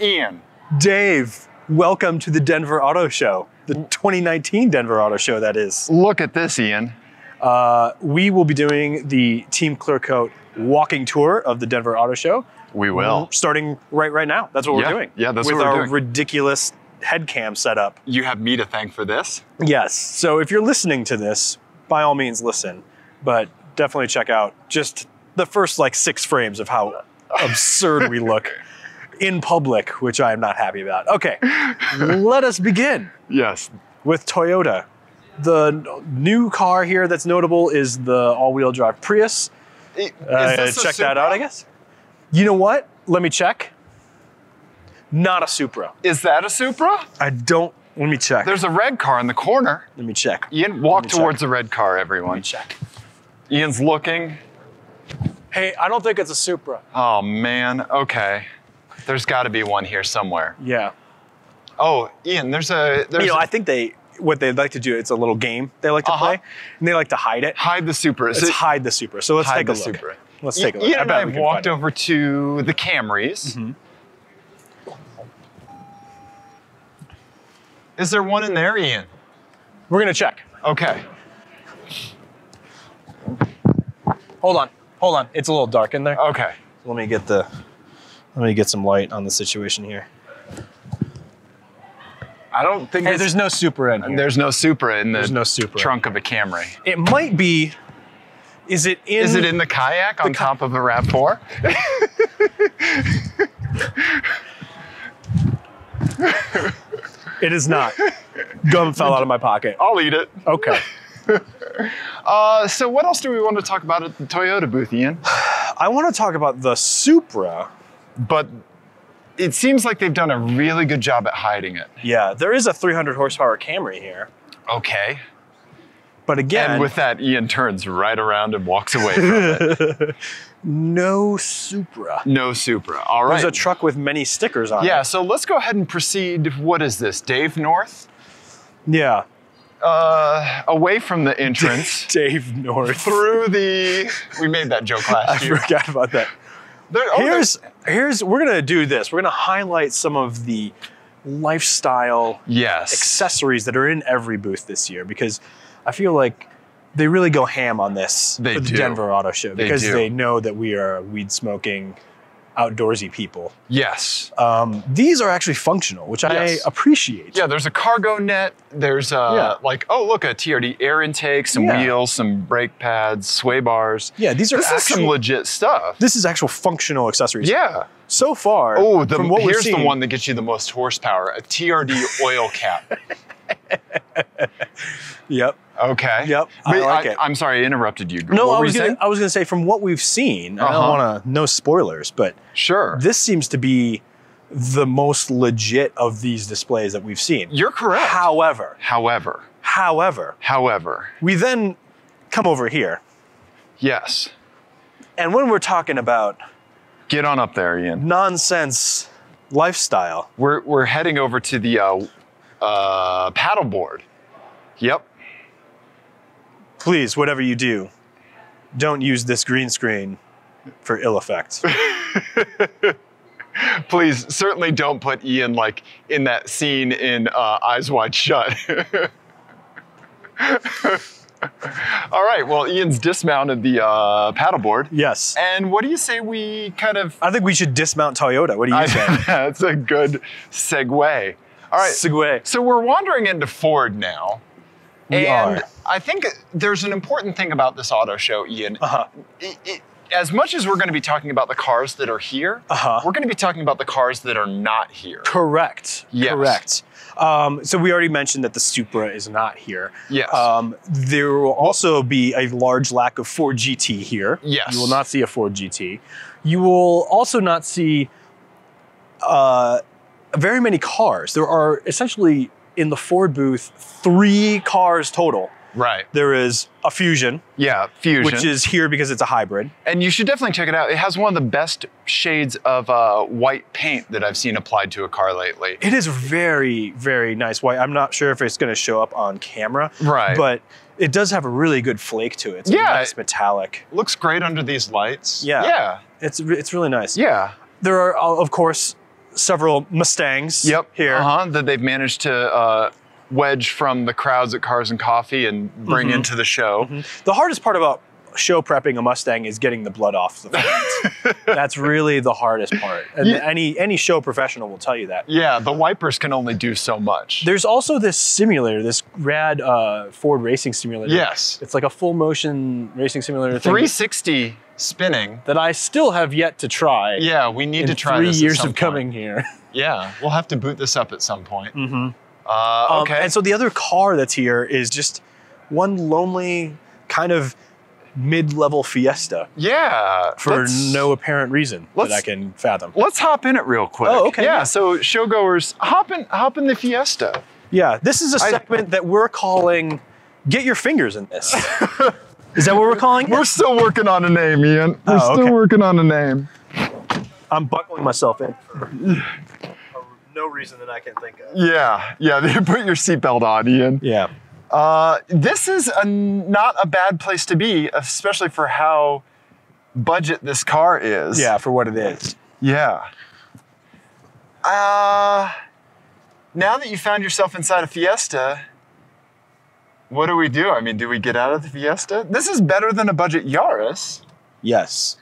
Ian. Dave, welcome to the Denver Auto Show. The 2019 Denver Auto Show, that is. Look at this, Ian. We will be doing the TeamClearCoat walking tour of the Denver Auto Show. We will. Starting right now. That's what we're doing. Yeah, that's what we're doing. With our ridiculous head cam setup. You have me to thank for this? Yes. So if you're listening to this, by all means listen. But definitely check out just the first like 6 frames of how absurd we look in public, which I am not happy about. Okay, let us begin. Yes. With Toyota. The new car here that's notable is the all-wheel drive Prius. Check that out, I guess. You know what? Let me check. Not a Supra. Is that a Supra? Let me check. There's a red car in the corner. Let me check. Ian, walk towards the red car, everyone. Let me check. Ian's looking. Hey, I don't think it's a Supra. Oh, man. Okay. There's got to be one here somewhere. Yeah. Oh, Ian, there's I think what they like to do, it's a little game they like to play, and they like to hide it. Hide the Supra. Let's hide the Supra. So let's take a look. Supra. Let's take a look. Ian and I have walked over to the Camrys. Mm-hmm. Is there one in there, Ian? We're gonna check. Okay. Hold on. It's a little dark in there. Okay. Let me get some light on the situation here. I don't think there's no Supra in here. There's no Supra in the Supra trunk of a Camry. It might be. Is it in the kayak on top of a RAV4? It is not. Gum fell out of my pocket. I'll eat it. Okay. So what else do we want to talk about at the Toyota booth, Ian? I want to talk about the Supra. But it seems like they've done a really good job at hiding it. Yeah, there is a 300 horsepower Camry here. Okay. But again... And with that, Ian turns right around and walks away from it. No Supra. No Supra. All right. There's a truck with many stickers on it. Yeah, so let's go ahead and proceed. What is this, Dave North? Yeah. Away from the entrance. Dave North. Through the... We made that joke last year. I forgot about that. We're gonna do this. We're gonna highlight some of the lifestyle accessories that are in every booth this year, because I feel like they really go ham on this for the Denver Auto Show, because they know that we are weed smoking, outdoorsy people. Yes. These are actually functional, which I appreciate. Yeah, there's a cargo net. There's like, oh, look, a TRD air intake, some wheels, some brake pads, sway bars. Yeah, these are some legit stuff. This is actual functional accessories. Yeah. So far, from what here's the one that gets you the most horsepower, a TRD oil cap. Yep. Okay. Yep. I like it. I'm sorry, I interrupted you. No, I was gonna say, from what we've seen, I don't want to, no spoilers, but sure, this seems to be the most legit of these displays that we've seen. You're correct. However, we then come over here. Yes. And when we're talking about get on up there, Ian. Nonsense lifestyle, we're heading over to the paddleboard. Yep. Please, whatever you do, don't use this green screen for ill effect. Please, certainly don't put Ian like in that scene in Eyes Wide Shut. All right, well, Ian's dismounted the paddleboard. Yes. And what do you say we kind of... I think we should dismount Toyota. What do you say? That's a good segue. All right. Segue. So we're wandering into Ford now. We are. I think there's an important thing about this auto show, Ian. As much as we're going to be talking about the cars that are here, we're going to be talking about the cars that are not here. Correct. Yes. Correct. So we already mentioned that the Supra is not here. Yes. There will also be a large lack of Ford GT here. Yes. You will not see a Ford GT. You will also not see very many cars. There are essentially, in the Ford booth, 3 cars total. Right. There is a Fusion. Yeah, Fusion. Which is here because it's a hybrid. And you should definitely check it out. It has one of the best shades of white paint that I've seen applied to a car lately. It is very, very nice white. I'm not sure if it's going to show up on camera. Right. But it does have a really good flake to it. It's a nice metallic. Looks great under these lights. Yeah. Yeah. It's really nice. Yeah. There are, of course, several Mustangs here. That they've managed to wedge from the crowds at Cars and Coffee and bring into the show. The hardest part about show prepping a Mustang is getting the blood off the front. That's really the hardest part. And any show professional will tell you that. Yeah, the wipers can only do so much. There's also this simulator, this rad Ford racing simulator. Yes. It's like a full motion racing simulator thing. 360 spinning. That I still have yet to try. Yeah, we need to try this 3 years of coming here. Yeah, we'll have to boot this up at some point. Okay. And so the other car that's here is just one lonely kind of mid-level Fiesta. Yeah. For no apparent reason that I can fathom. Let's hop in it real quick. Oh, okay. Yeah, so showgoers, hop in the Fiesta. Yeah, this is a segment that we're calling Get Your Fingers in This. Is that what we're calling it? We're still working on a name, Ian. We're still working on a name. I'm buckling myself in for no reason that I can think of. Yeah, put your seatbelt on, Ian. Yeah. This is not a bad place to be, especially for how budget this car is. Yeah, for what it is. Yeah. Now that you found yourself inside a Fiesta, what do we do? I mean, do we get out of the Fiesta? This is better than a budget Yaris. Yes.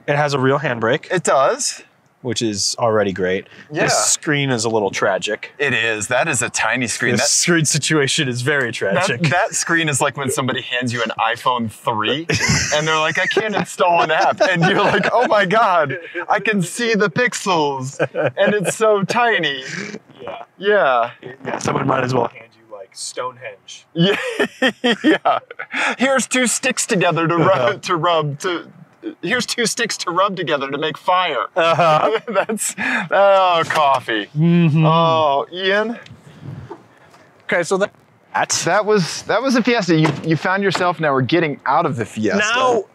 It has a real handbrake. It does. Which is already great. Yeah. This screen is a little tragic. It is. That is a tiny screen. This screen situation is very tragic. That screen is like when somebody hands you an iPhone 3 and they're like, I can't install an app. And you're like, oh my God, I can see the pixels. And it's so tiny. Yeah. Someone might as well hand you like Stonehenge. Yeah. Here's two sticks together here's two sticks to rub together to make fire. That's coffee. Oh, Ian. Okay, so that was a Fiesta. You found yourself. Now we're getting out of the Fiesta. Now,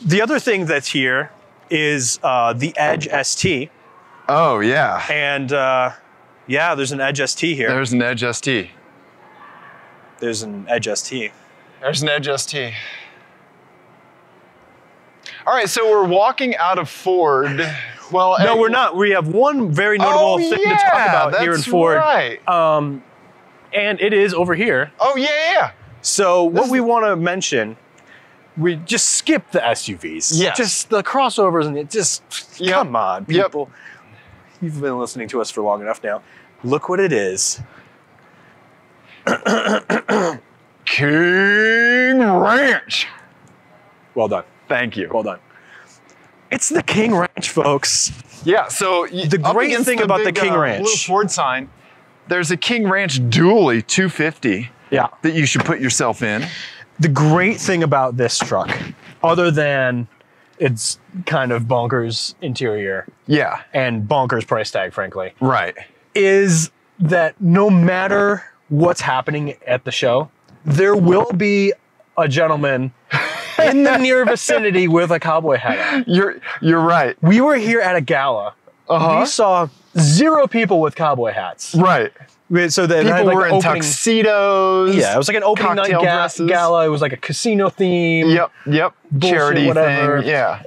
the other thing that's here is the Edge ST. Oh yeah. And there's an Edge ST here. There's an Edge ST. There's an Edge ST. There's an Edge ST. All right, so we're walking out of Ford. Well, no, we're not. We have one very notable thing to talk about here in Ford. Right. And it is over here. Oh, yeah. So what we want to mention, we just skip the SUVs. Yes. Just the crossovers and it just, come on, people. You've been listening to us for long enough now. Look what it is. King Ranch. Well done. Thank you. Well done. It's the King Ranch, folks. Yeah, so the great thing about the King Ranch, blue Ford sign, there's a King Ranch dually 250 that you should put yourself in. The great thing about this truck, other than its kind of bonkers interior and bonkers price tag, frankly, is that no matter what's happening at the show, there will be a gentleman in the near vicinity with a cowboy hat on. You're right. We were here at a gala. We saw 0 people with cowboy hats. Right. So that people were in tuxedos. Yeah, it was like an opening night gala. It was like a casino theme. Yep. Charity thing. Yeah.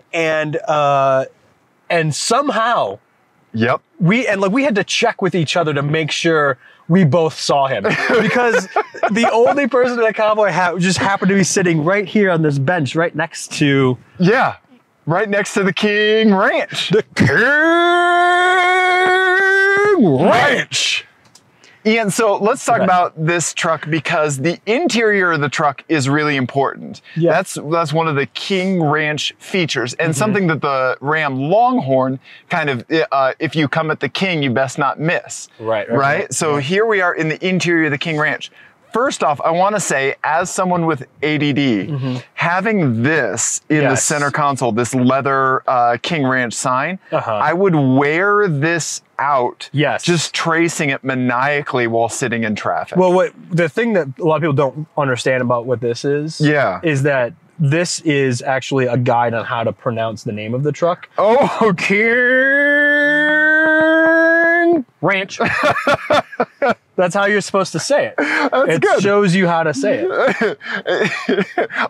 And somehow. Yep. We had to check with each other to make sure we both saw him, because the only person in a cowboy hat just happened to be sitting right here on this bench, right next to right next to the King Ranch. The King Ranch. Ian, so let's talk about this truck, because the interior of the truck is really important. Yeah. That's one of the King Ranch features, and something that the Ram Longhorn kind of, if you come at the King, you best not miss. Right? So here we are in the interior of the King Ranch. First off, I want to say, as someone with ADD, having this in the center console, this leather King Ranch sign, I would wear this out, just tracing it maniacally while sitting in traffic. Well, the thing that a lot of people don't understand about what this is that this is actually a guide on how to pronounce the name of the truck. Oh, King King Ranch. That's how you're supposed to say it. It good. shows you how to say it.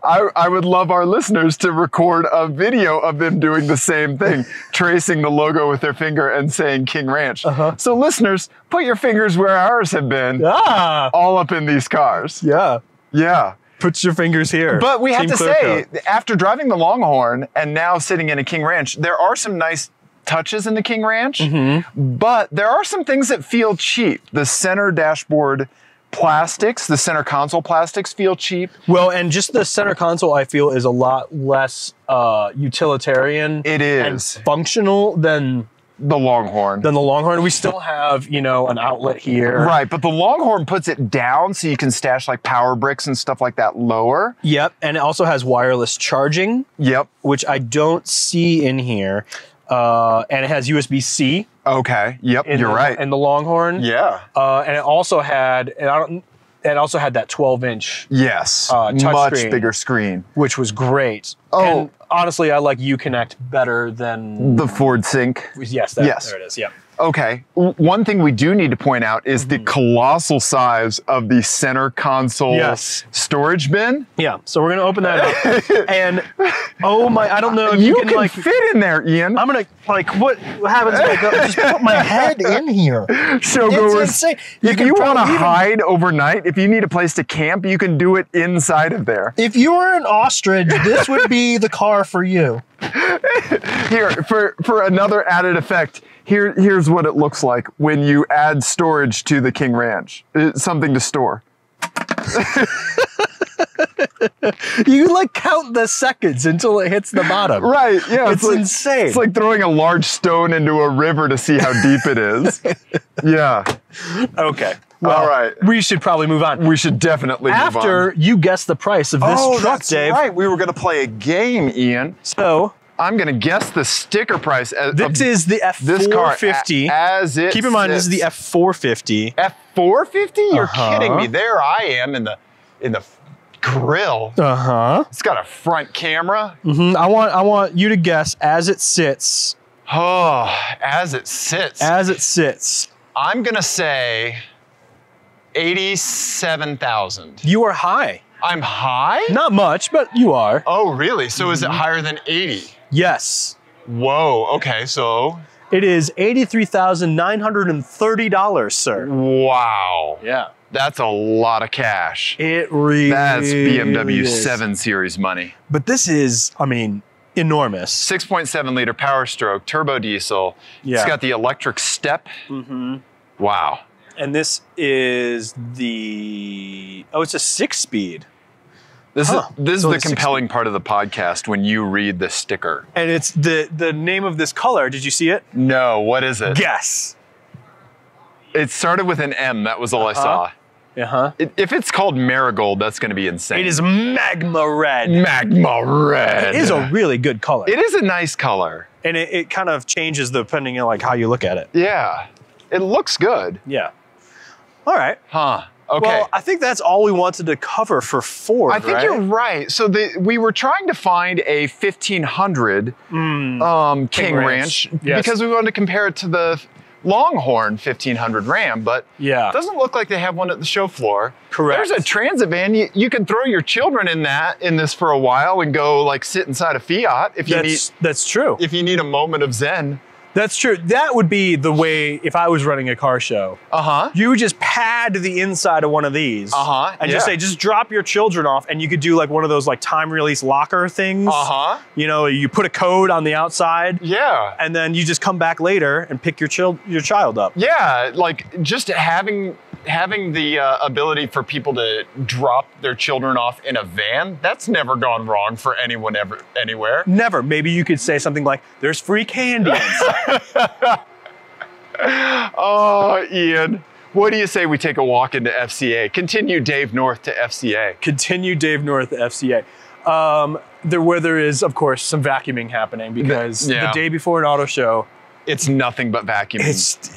I would love our listeners to record a video of them doing the same thing, tracing the logo with their finger and saying King Ranch. So listeners, put your fingers where ours have been, all up in these cars. Yeah. Yeah. Put your fingers here. But we have to say, after driving the Longhorn and now sitting in a King Ranch, there are some nice touches in the King Ranch, but there are some things that feel cheap. The center dashboard plastics, the center console plastics feel cheap. Well, and just the center console, I feel, is a lot less utilitarian. It is. And functional than the Longhorn. We still have, you know, an outlet here. Right, but the Longhorn puts it down so you can stash like power bricks and stuff like that lower. Yep, and it also has wireless charging. Yep. Which I don't see in here. And it has USB-C. Okay. Yep. You're right. And the Longhorn. Yeah. And it also had, that 12-inch. Yes. Touch much screen, bigger screen, which was great. Oh. And honestly, I like Uconnect better than the Ford Sync. Yes. There it is. Yeah. Okay. One thing we do need to point out is the colossal size of the center console storage bin. Yeah. So we're going to open that up. And oh my, I don't know if you can like fit in there, Ian. I'm going to what happens if I just put my head in here? Showgoers, if you want to hide overnight, if you need a place to camp, you can do it inside of there. If you were an ostrich, this would be the car for you. Here, for another added effect, here's what it looks like when you add storage to the King Ranch. It's something to store. You like count the seconds until it hits the bottom. Right, yeah. It's like, insane. It's like throwing a large stone into a river to see how deep it is. Yeah. Okay. Well, all right. We should probably move on. We should definitely move on. After you guess the price of this truck, Dave. Right. We were going to play a game, Ian. So I'm going to guess the sticker price. This is the F450. As it Keep in mind, this is the F450. F450? You're kidding me. There I am in the grill. It's got a front camera. I want you to guess as it sits. Oh, as it sits. As it sits. I'm going to say 87,000. You are high. I'm high? Not much, but you are. Oh, really? So is it higher than 80? Yes. Whoa, okay, so? It is $83,930, sir. Wow. Yeah. That's a lot of cash. It really That's BMW 7 Series money. But this is, I mean, enormous. 6.7 liter Power Stroke, turbo diesel. Yeah. It's got the electric step. Wow. And this is it's a 6-speed. This is the compelling part of the podcast when you read the sticker. And it's the name of this color. Did you see it? No, what is it? Guess. It started with an M, that was all I saw. If it's called Marigold, that's going to be insane. It is Magma Red. Magma Red. It is a really good color. It is a nice color. And it kind of changes depending on like how you look at it. Yeah. It looks good. Yeah. All right. Huh. Okay. Well, I think that's all we wanted to cover for Ford, I think you're right. So we were trying to find a 1500 King Ranch because we wanted to compare it to the Longhorn 1500 Ram, but it doesn't look like they have one at the show floor. Correct. There's a transit van. You can throw your children in this for a while and go like sit inside a Fiat if you need. That's true. If you need a moment of zen. That's true. That would be the way if I was running a car show. You would just pad the inside of one of these. And just say, just drop your children off, and you could do like one of those like time release locker things. You know, you put a code on the outside. And then you just come back later and pick your child up. Yeah, like just having the ability for people to drop their children off in a van, that's never gone wrong for anyone ever, anywhere. Never. Maybe you could say something like, there's free candy inside. Oh, Ian. What do you say we take a walk into FCA? Continue Dave North to FCA. Continue Dave North to FCA. Where there is, of course, some vacuuming happening because the day before an auto show, it's nothing but vacuuming.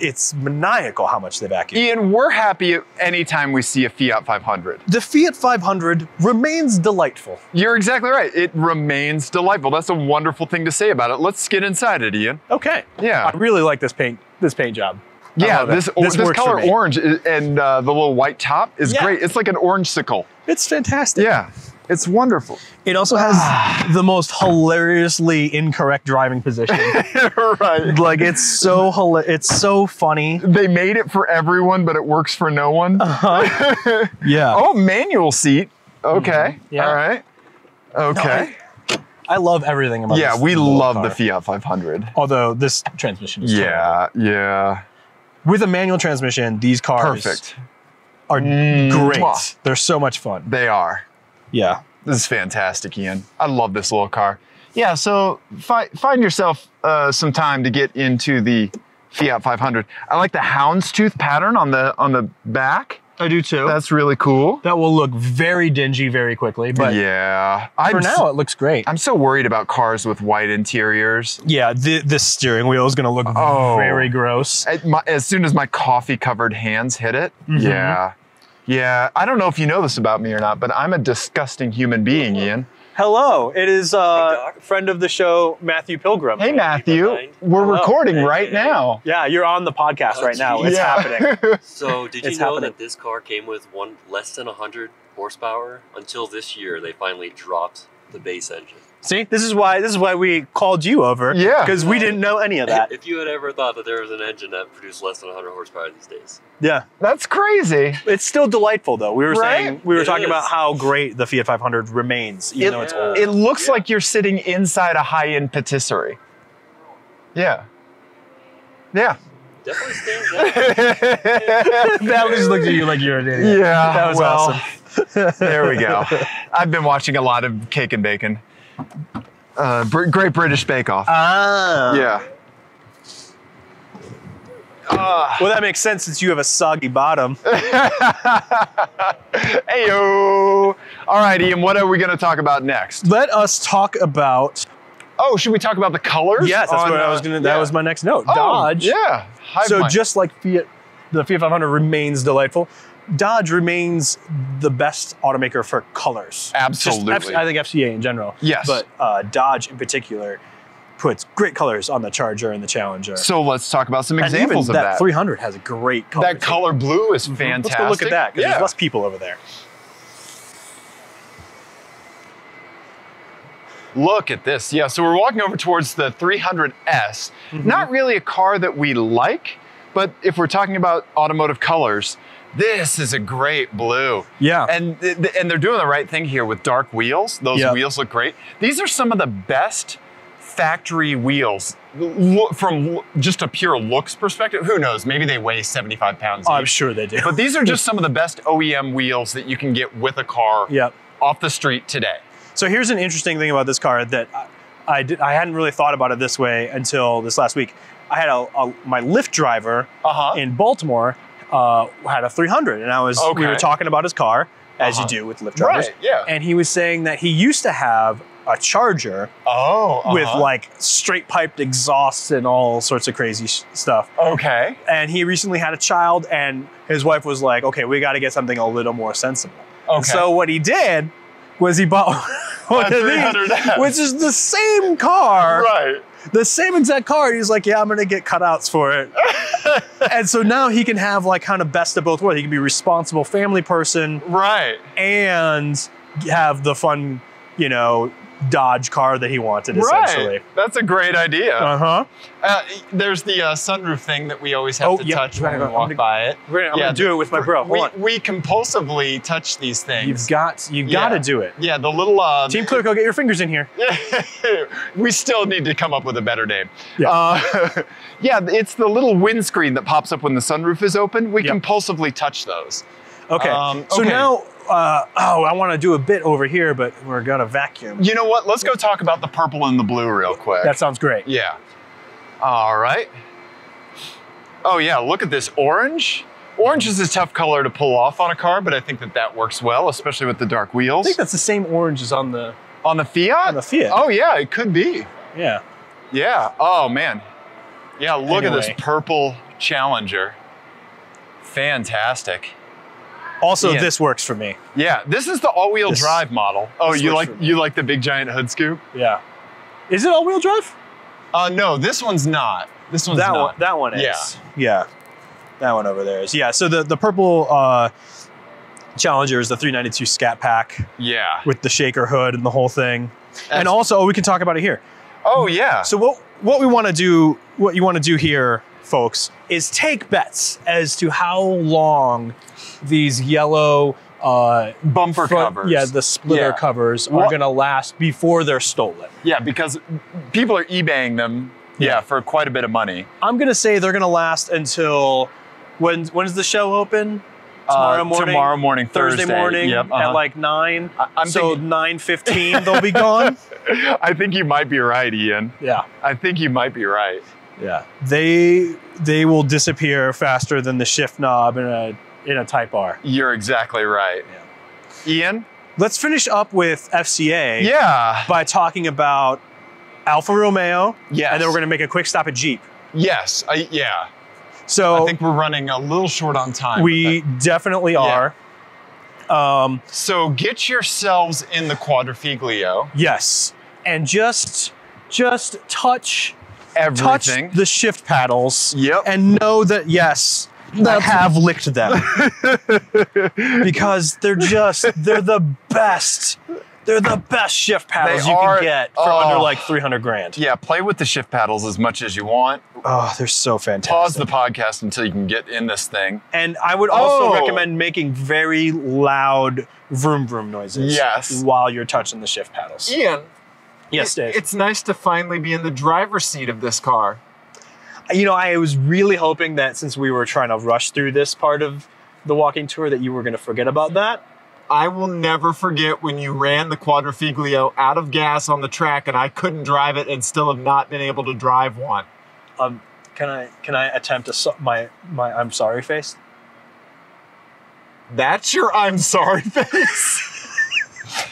It's maniacal how much they vacuum. Ian, we're happy anytime we see a Fiat 500. The Fiat 500 remains delightful. You're exactly right. It remains delightful. That's a wonderful thing to say about it. Let's get inside it, Ian. Okay. Yeah. I really like this paint job. Yeah, this color orange and the little white top is great. It's like an orange-sicle. It's fantastic. Yeah, it's wonderful. It also has the most hilariously incorrect driving position. Right. Like it's so funny. They made it for everyone, but it works for no one. Yeah. Oh, manual seat. Okay. Yeah. All right. Okay. No, I love everything about this. Yeah, we love the Fiat 500. Although this transmission is terrible. Yeah. With a manual transmission, these cars are great. They're so much fun. They are. Yeah. This is fantastic, Ian. I love this little car. Yeah, so find yourself some time to get into the Fiat 500. I like the houndstooth pattern on the back. I do too. That's really cool. That will look very dingy very quickly, but yeah, for now it looks great. I'm so worried about cars with white interiors. Yeah, this steering wheel is going to look very gross. As soon as my coffee-covered hands hit it, yeah. I don't know if you know this about me or not, but I'm a disgusting human being, Ian. Hello, it is a friend of the show, Matthew Pilgrim. Hey, Matthew. We're recording right now. Yeah, you're on the podcast right now. It's happening. So did you know that this car came with less than 100 horsepower? Until this year, they finally dropped the base engine. See, this is why we called you over. Yeah. Because we didn't know any of that. If you had ever thought that there was an engine that produced less than 100 horsepower these days. Yeah. That's crazy. It's still delightful though. We were talking about how great the Fiat 500 remains, even though it's old. It looks like you're sitting inside a high-end patisserie. Yeah. Yeah. Definitely stands out. That just looked at you like you're an idiot. Yeah. That was awesome. There we go. I've been watching a lot of Cake and Bacon. Great British Bake Off. Ah. Yeah. Well, that makes sense since you have a soggy bottom. Heyo. All right, Ian, what are we going to talk about next? Let us talk about... Oh, should we talk about the colors? Yes, that's what I was going to... That was my next note. Dodge. Yeah. So just like Fiat, the Fiat 500 remains delightful, Dodge remains the best automaker for colors. Absolutely. I think FCA in general. Yes. But Dodge in particular puts great colors on the Charger and the Challenger. So let's talk about some examples of that. That 300 has a great color. That color blue is fantastic. Let's go look at that, because there's less people over there. Look at this. Yeah, so we're walking over towards the 300S. Not really a car that we like, but if we're talking about automotive colors, this is a great blue. Yeah. And they're doing the right thing here with dark wheels. Those wheels look great. These are some of the best factory wheels from just a pure looks perspective. Who knows? Maybe they weigh 75 pounds each. I'm sure they do. But these are just some of the best OEM wheels that you can get with a car off the street today. So here's an interesting thing about this car that I hadn't really thought about it this way until this last week. I had my Lyft driver in Baltimore had a 300, and we were talking about his car, as you do with Lyft drivers. Right, yeah. And he was saying that he used to have a Charger with like straight piped exhausts and all sorts of crazy stuff. Okay. And he recently had a child, and his wife was like, okay, we got to get something a little more sensible. Okay. And so what he did was he bought one of these, which is the same car. Right. The same exact car. He's like, yeah, I'm going to get cutouts for it. And so now he can have like kind of best of both worlds. He can be a responsible family person. Right. And have the fun, you know, Dodge car that he wanted, essentially. Right. That's a great idea. Uh-huh. There's the sunroof thing that we always have to touch when we walk by it. I'm going to do it with my bro. We compulsively touch these things. You've got to do it. Yeah, the little... TeamClearCoat, get your fingers in here. We still need to come up with a better name. Yeah. Yeah, it's the little windscreen that pops up when the sunroof is open. We compulsively touch those. Okay. So now... I want to do a bit over here, but we're going to vacuum. You know what? Let's go talk about the purple and the blue real quick. That sounds great. Yeah. All right. Oh, yeah. Look at this orange. Orange is a tough color to pull off on a car, but I think that works well, especially with the dark wheels. I think that's the same orange as on the... On the Fiat? On the Fiat. Oh, yeah. It could be. Yeah. Yeah. Oh, man. Yeah, look at this purple Challenger. Fantastic. Also, this works for me. Yeah, this is the all-wheel drive model. Oh, you like the big giant hood scoop? Yeah. Is it all-wheel drive? No, this one's not. This one's not. That one is. Yeah. That one over there is, yeah. So the purple Challenger is the 392 Scat Pack. Yeah. With the shaker hood and the whole thing. And also, we can talk about it here. Oh, yeah. So what we want to do, what you want to do here, folks, is take bets as to how long these yellow bumper covers. Yeah, the splitter covers are going to last before they're stolen. Yeah, because people are eBaying them. Yeah, for quite a bit of money. I'm going to say they're going to last until, when does the show open? Tomorrow morning? Tomorrow morning, Thursday morning yep, at like 9. So thinking 9:15 they'll be gone. I think you might be right, Ian. Yeah. I think you might be right. Yeah. They will disappear faster than the shift knob in a Type R. You're exactly right. Yeah. Ian? Let's finish up with FCA. Yeah. By talking about Alfa Romeo. Yes. And then we're going to make a quick stop at Jeep. Yes. Yeah. So I think we're running a little short on time. We definitely are. So get yourselves in the Quadrifoglio. Yes. And just touch everything. Touch the shift paddles. Yep. And know that, yes, I have licked them. Because they're the best. They're the best shift paddles you can get for under like 300 grand. Yeah, play with the shift paddles as much as you want. Oh, they're so fantastic. Pause the podcast until you can get in this thing. And I would also recommend making very loud vroom vroom noises while you're touching the shift paddles. Ian. Yes, Dave. It's nice to finally be in the driver's seat of this car. You know, I was really hoping that since we were trying to rush through this part of the walking tour that you were going to forget about that. I will never forget when you ran the Quadrifoglio out of gas on the track and I couldn't drive it and still have not been able to drive one. Can I attempt my I'm sorry face? That's your I'm sorry face?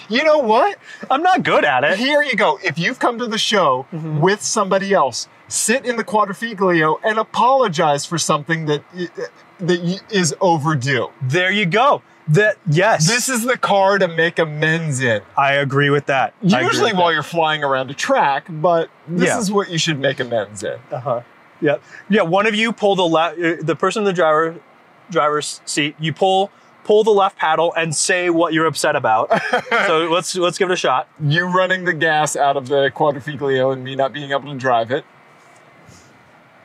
You know what? I'm not good at it. Here you go. If you've come to the show with somebody else, sit in the Quadrifoglio and apologize for something that is overdue. There you go. Yes. This is the car to make amends in. I agree with that. Usually while you're flying around a track, but this is what you should make amends in. Yeah. Yeah, one of you pull the person in the driver's seat, you pull the left paddle and say what you're upset about. So let's give it a shot. You running the gas out of the Quadrifoglio and me not being able to drive it.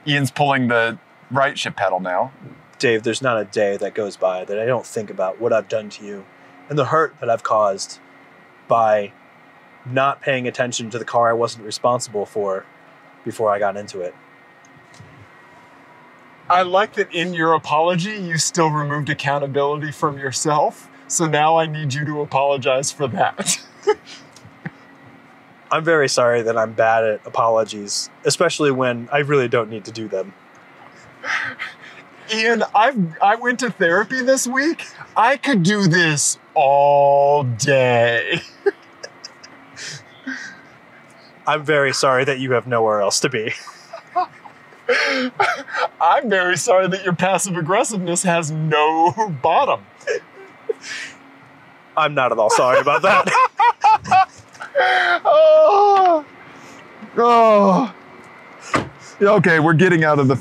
Ian's pulling the right shift pedal now. Dave, there's not a day that goes by that I don't think about what I've done to you and the hurt that I've caused by not paying attention to the car I wasn't responsible for before I got into it. I like that in your apology, you still removed accountability from yourself. So now I need you to apologize for that. I'm very sorry that I'm bad at apologies, especially when I really don't need to do them. Ian, I went to therapy this week. I could do this all day. I'm very sorry that you have nowhere else to be. I'm very sorry that your passive aggressiveness has no bottom. I'm not at all sorry about that. Okay, we're getting out of the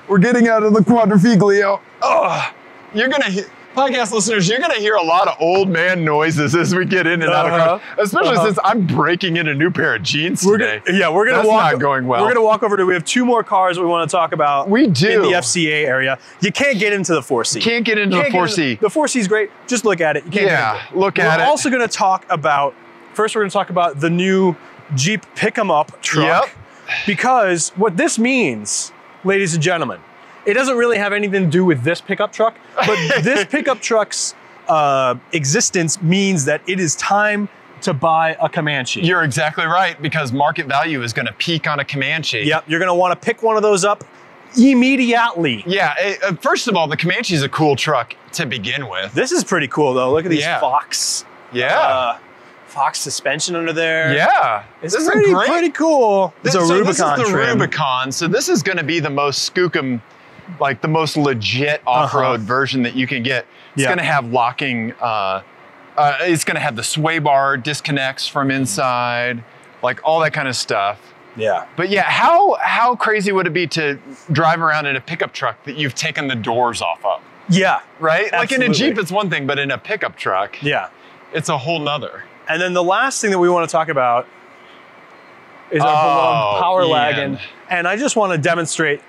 Quadrifoglio. You're gonna podcast listeners, you're gonna hear a lot of old man noises as we get in and out of cars, especially since I'm breaking in a new pair of jeans today. We're gonna That's walk. not going well. We're gonna walk over to. We have 2 more cars we want to talk about. We do in the FCA area. You can't get into the 4C. Can't get into the 4C. The 4C is great. Just look at it. You can't get into it. Look at it. We're also gonna talk about. First, we're gonna talk about the new Jeep Pick-em-up truck. Yep. Because what this means, ladies and gentlemen, it doesn't really have anything to do with this pickup truck, but this pickup truck's existence means that it is time to buy a Comanche. You're exactly right, because market value is going to peak on a Comanche. Yep, you're going to want to pick one of those up immediately. Yeah, first of all, the Comanche is a cool truck to begin with. This is pretty cool, though. Look at these Fox. Yeah. Fox suspension under there. Yeah. It's pretty cool. It's a Rubicon This is the trim. Rubicon, so this is going to be the most skookum, like the most legit off-road version that you can get. It's going to have locking, it's going to have the sway bar disconnects from inside, like all that kind of stuff. Yeah. But yeah, how crazy would it be to drive around in a pickup truck that you've taken the doors off of? Yeah. Right? Absolutely. Like in a Jeep, it's one thing, but in a pickup truck, yeah, it's a whole nother. And then the last thing that we want to talk about is our beloved Power Wagon. And I just want to demonstrate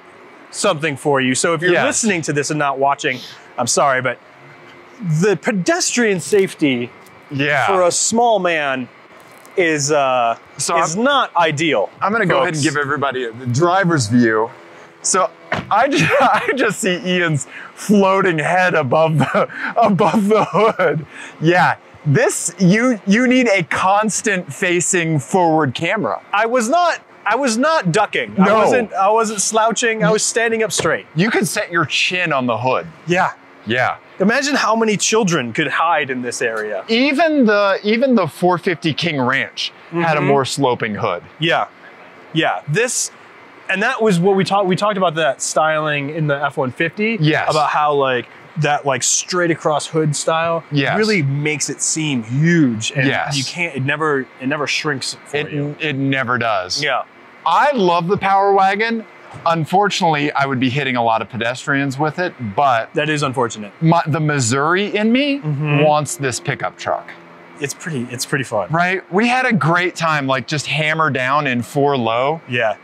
something for you. So if you're listening to this and not watching, I'm sorry, but the pedestrian safety for a small man is not ideal. I'm gonna go ahead and give everybody the driver's view. So I just see Ian's floating head above the hood. Yeah, this you need a constant facing forward camera. I was not ducking. No. I wasn't slouching. I was standing up straight. You could set your chin on the hood. Yeah. Yeah. Imagine how many children could hide in this area. Even the 450 King Ranch had a more sloping hood. Yeah. Yeah. And that was what we talked about, that styling in the F-150. Yes. About how like that like straight across hood style really makes it seem huge. And you can't, it never shrinks for you. It never does. Yeah. I love the Power Wagon. Unfortunately, I would be hitting a lot of pedestrians with it, but that is unfortunate. The Missouri in me wants this pickup truck. It's pretty fun. Right? We had a great time, like just hammer down in 4 low. Yeah.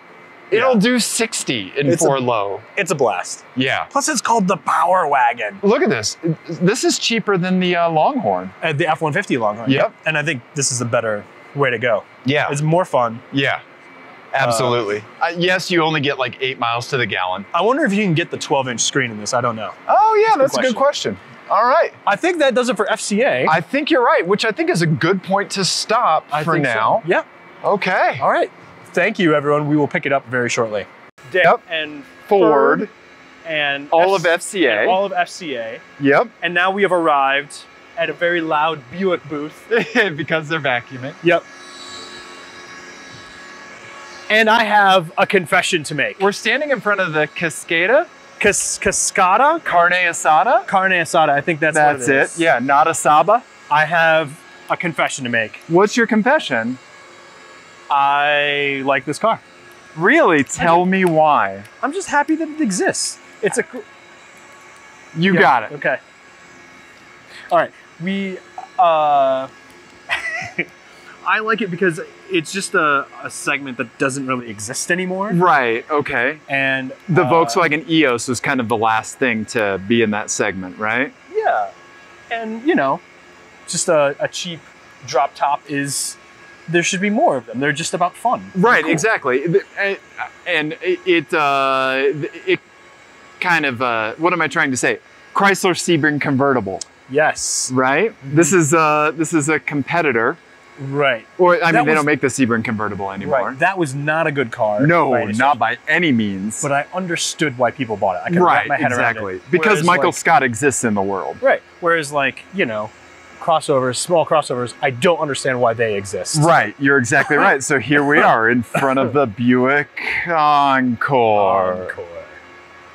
It'll do 60 in 4 low. It's a blast. Yeah. Plus it's called the Power Wagon. Look at this. This is cheaper than the Longhorn. The F-150 Longhorn. Yep. And I think this is a better way to go. Yeah. It's more fun. Yeah. Absolutely. Yes, you only get like 8 miles to the gallon. I wonder if you can get the 12-inch screen in this. I don't know. Oh yeah, that's a good question. All right. I think that does it for FCA. I think you're right, which I think is a good point to stop for now. So. Yeah. Okay. All right. Thank you, everyone. We will pick it up very shortly. Yep. And Ford. And all of FCA. And all of FCA. Yep. And now we have arrived at a very loud Buick booth. Because they're vacuuming. Yep. And I have a confession to make. We're standing in front of the Cascada. Cascada? Carne asada. Carne asada. I think that's what it is. That's it. Yeah, not asaba. I have a confession to make. What's your confession? I like this car. Really? Tell me why. I'm just happy that it exists. It's a... You got it. Okay. All right. I like it because it's just a segment that doesn't really exist anymore. Right, okay. And the Volkswagen EOS was kind of the last thing to be in that segment, right? Yeah. And, you know, just a cheap drop top there should be more of them. They're just about fun. Right, cool. Exactly. And it kind of, what am I trying to say? Chrysler Sebring convertible. Yes. Right? Mm-hmm. This is a competitor. Right. Or, I mean, they don't make the Sebring convertible anymore. Right. That was not a good car. No, not by any means. But I understood why people bought it. I could wrap my head around it. Because Whereas, Michael Scott exists in the world. Right. Whereas, like, you know, crossovers, small crossovers, I don't understand why they exist. Right. You're exactly right. So here we are in front of the Buick Encore.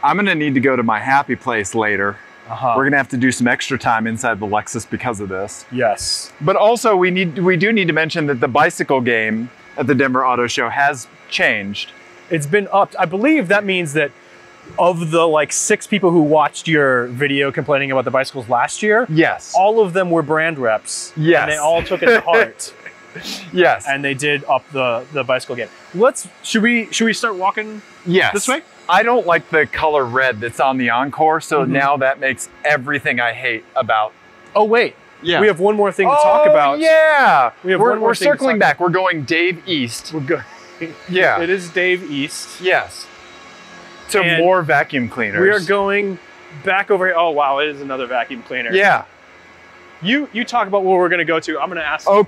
I'm going to need to go to my happy place later. We're going to have to do some extra time inside the Lexus because of this. Yes. But also we do need to mention that the bicycle game at the Denver Auto Show has changed. It's been upped. I believe that means that of the like 6 people who watched your video complaining about the bicycles last year, yes, all of them were brand reps. Yes. And they all took it to heart. Yes. And they did up the bicycle game. Should we start walking this way? I don't like the color red that's on the Encore, so now that makes everything I hate about... Oh, wait. Yeah. We have one more thing to talk about. Yeah. We're circling back. We're going Dave East. We're good. Yeah. It is Dave East. Yes. To more vacuum cleaners. We are going back over here. Oh, wow. It is another vacuum cleaner. Yeah. You talk about where we're going to go to. I'm going to ask the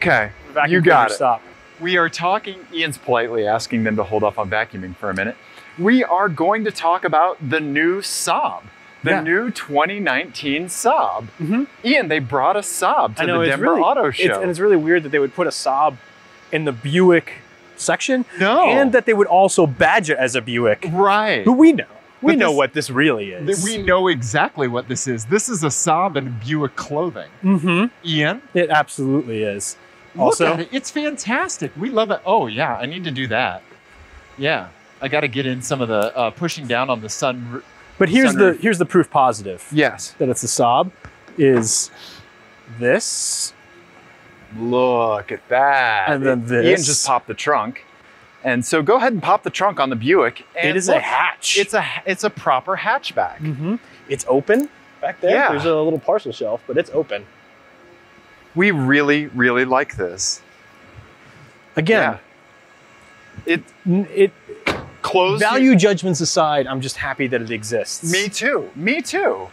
vacuum cleaner to stop. We are talking, Ian's politely asking them to hold off on vacuuming for a minute. We are going to talk about the new Saab, the new 2019 Saab. Ian, they brought a Saab to the Denver Auto Show. And it's really weird that they would put a Saab in the Buick section. No. And that they would also badge it as a Buick. Right. Who we know. We know what this really is. We know exactly what this is. This is a Saab in Buick clothing. Ian? It absolutely is. Look at it. It's fantastic. We love it. Oh, yeah. I need to do that. Yeah, I got to get in some of the pushing down on the sun. But here's the proof positive. Yes. That it's a Saab is this. Look at that. And then this. Ian just popped the trunk. And so go ahead and pop the trunk on the Buick. And it is a hatch. It's a proper hatchback. Mm-hmm. It's open back there. Yeah. There's a little parcel shelf, but it's open. We really, really like this. Again, it closed. Value judgments aside, I'm just happy that it exists. Me too. Me too.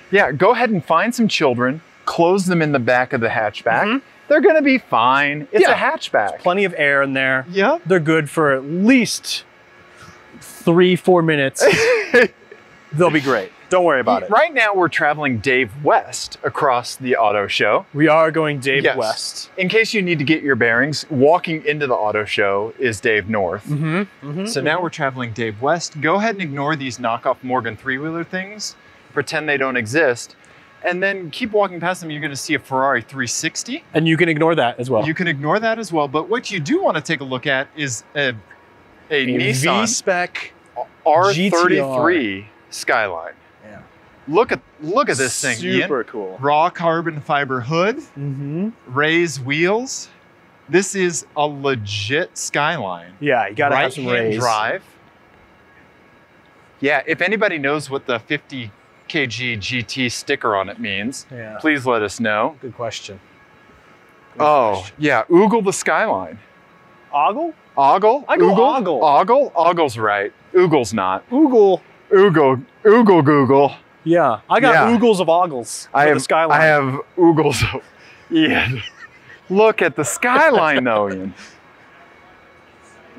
Yeah, go ahead and find some children, close them in the back of the hatchback. Mm-hmm. They're gonna be fine. It's a hatchback. There's plenty of air in there. Yeah. They're good for at least 3-4 minutes. They'll be great. Don't worry about it. Right now we're traveling Dave West across the auto show. We are going Dave West. In case you need to get your bearings, walking into the auto show is Dave North. Mm-hmm. Mm-hmm. So now we're traveling Dave West. Go ahead and ignore these knockoff Morgan three-wheeler things. Pretend they don't exist. And then keep walking past them, you're gonna see a Ferrari 360. And you can ignore that as well. You can ignore that as well. But what you do wanna take a look at is a Nissan V-Spec R33 GTR. Skyline. Yeah. Look at this thing, Super Ian. cool. Raw carbon fiber hood, raised wheels. This is a legit Skyline. Yeah, you gotta have some raise. Drive. Yeah, if anybody knows what the 50 kg GT sticker on it means, please let us know. Good question. Yeah, oogle the Skyline. Ogle? Ogle? I go ogle. Ogle? Ogle's right. Oogle's not. Oogle. Oogle Google. Yeah, I got oogles of ogles for the Skyline. I have oogles of, Ian. Look at the Skyline though, Ian.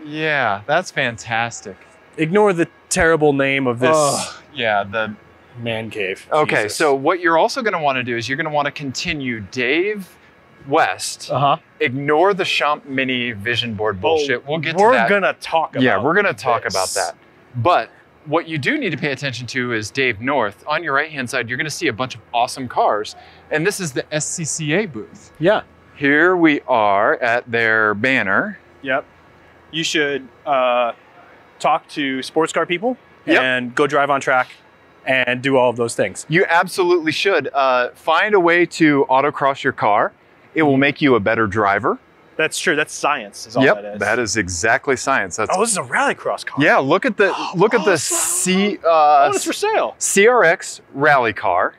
Yeah, that's fantastic. Ignore the terrible name of this. Yeah, the man cave. Okay, Jesus. so what you're also gonna wanna do is you're gonna wanna continue Dave West. Ignore the Champ Mini vision board bullshit. We'll get to that. We're gonna talk about we're gonna talk about that. But what you do need to pay attention to is Dave North. On your right-hand side, you're gonna see a bunch of awesome cars. And this is the SCCA booth. Yeah. Here we are at their banner. Yep. You should talk to sports car people and go drive on track and do all of those things. You absolutely should. Find a way to autocross your car. It will make you a better driver. That's true. That's science. Is all that is. That is exactly science. That's, this is a rallycross car. Yeah, look at the it's for sale. CRX rally car.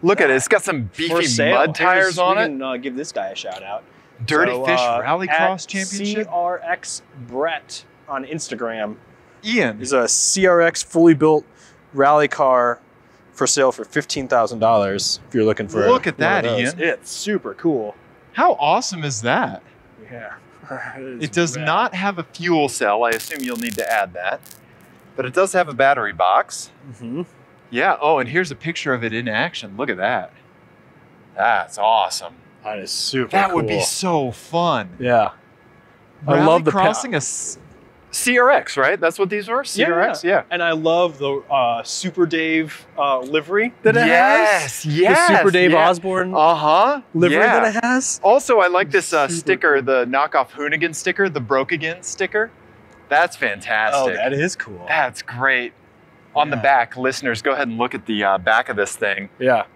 Look at it. It's got some beefy mud tires on it. We can give this guy a shout out. Dirty Fish Rallycross Championship. CRX Brett on Instagram. Ian is a CRX fully built rally car for sale for $15,000 if you're looking for Look at that, Ian. It's super cool. How awesome is that? Yeah. It does not have a fuel cell. I assume you'll need to add that. But it does have a battery box. Yeah, and here's a picture of it in action. Look at that. That's awesome. That is super That cool. would be so fun. Yeah. I love the crossing a CRX, right? That's what these were? CRX? Yeah. And I love the Super Dave livery that it has. Yes. The Super Dave Osborne livery that it has. Also, I like this sticker, the knockoff Hoonigan sticker, the Broke Again sticker. That's fantastic. Oh, that is cool. That's great. On the back, listeners, go ahead and look at the back of this thing. Yeah.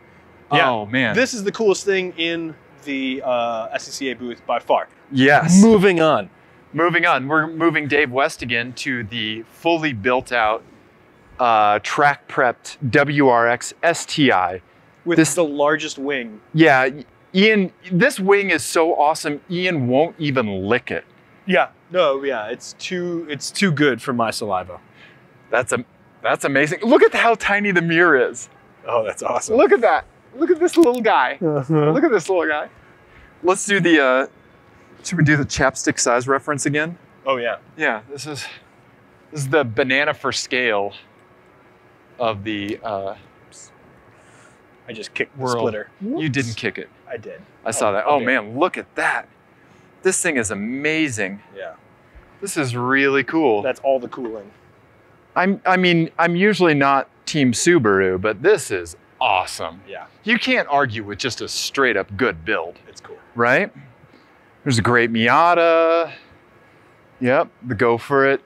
Oh, man. This is the coolest thing in the SCCA booth by far. Yes. Moving on. Moving on, we're moving Dave West again to the fully built out, track prepped WRX STI. With the largest wing. Yeah, Ian, this wing is so awesome, Ian won't even lick it. Yeah, no, it's too good for my saliva. That's amazing. Look at how tiny the mirror is. Oh, that's awesome. Look at that. Look at this little guy. Look at this little guy. Let's do the, should we do the chapstick size reference again? Oh yeah. Yeah, this is the banana for scale of the I just kicked the splitter. You didn't kick it. I did. I saw that. Oh man, look at that. This thing is amazing. Yeah. This is really cool. That's all the cooling. I mean, I'm usually not Team Subaru, but this is awesome. Yeah. You can't argue with just a straight up good build. It's cool. Right? There's a great Miata. Yep, the Go For It.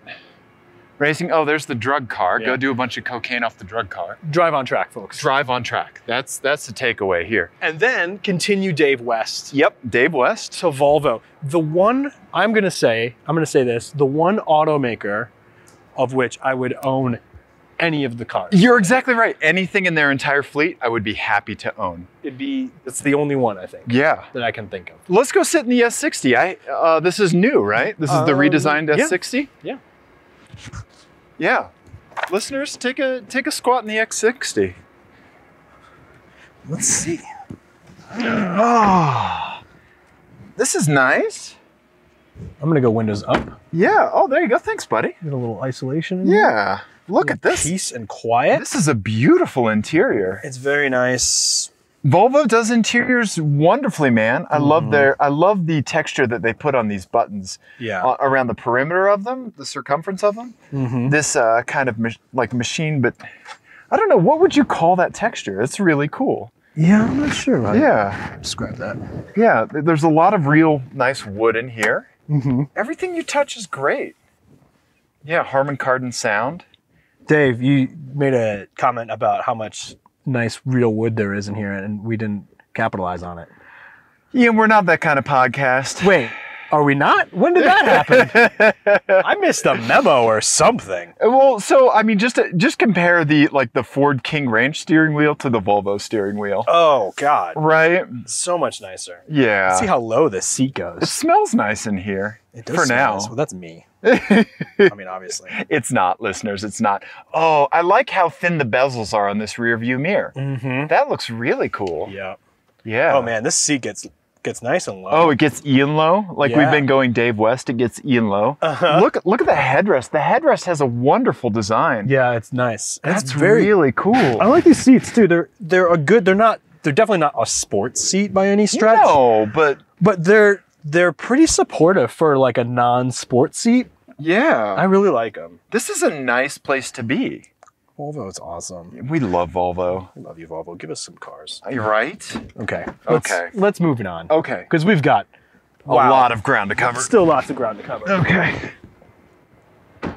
Racing, oh, there's the drug car. Yeah. Go do a bunch of cocaine off the drug car. Drive on track, folks. Drive on track. That's the takeaway here. And then continue Dave West. Yep, Dave West. To Volvo. The one, I'm gonna say this, the one automaker of which I would own any of the cars. You're exactly right. Anything in their entire fleet, I would be happy to own. It's the only one, I think. Yeah. That I can think of. Let's go sit in the S60. This is new, right? This is the redesigned S60? Yeah. Yeah. Listeners, take a squat in the X60. Let's see. Oh, this is nice. I'm gonna go windows up. Yeah. Oh, there you go. Thanks, buddy. Get a little isolation in Yeah. Look at this. Peace and quiet. This is a beautiful interior. It's very nice. Volvo does interiors wonderfully, man. I love the texture that they put on these buttons. Yeah. Around the perimeter of them, the circumference of them. This kind of like machine, but I don't know, what would you call that texture? It's really cool. Yeah, I'm not sure. Right? Yeah. Describe that. Yeah, there's a lot of real nice wood in here. Everything you touch is great. Yeah, Harman Kardon sound. Dave, you made a comment about how much nice real wood there is in here, and we didn't capitalize on it. Yeah, we're not that kind of podcast. Wait, are we not? When did that happen? I missed a memo or something. Well, so I mean, just compare the Ford King Ranch steering wheel to the Volvo steering wheel. Oh God! Right? So much nicer. Yeah. Let's see how low this seat goes. It smells nice in here. It does for smell now. nice. Well, that's me. I mean, obviously. It's not, listeners. It's not. Oh, I like how thin the bezels are on this rear view mirror. That looks really cool. Yeah. Yeah. Oh man, this seat gets nice and low. Oh, it gets Ian low. Like we've been going Dave West. It gets Ian low. Look at the headrest. The headrest has a wonderful design. Yeah, it's nice. That's really cool. I like these seats too. They're a good. They're definitely not a sports seat by any stretch. No, but they're pretty supportive for like a non-sport seat. Yeah. I really like them. This is a nice place to be. Volvo is awesome. We love Volvo. I love you, Volvo. Give us some cars. Are you right? Okay. Okay. Let's move it on. Okay. Because we've got a lot of ground to cover. Still lots of ground to cover. Okay. All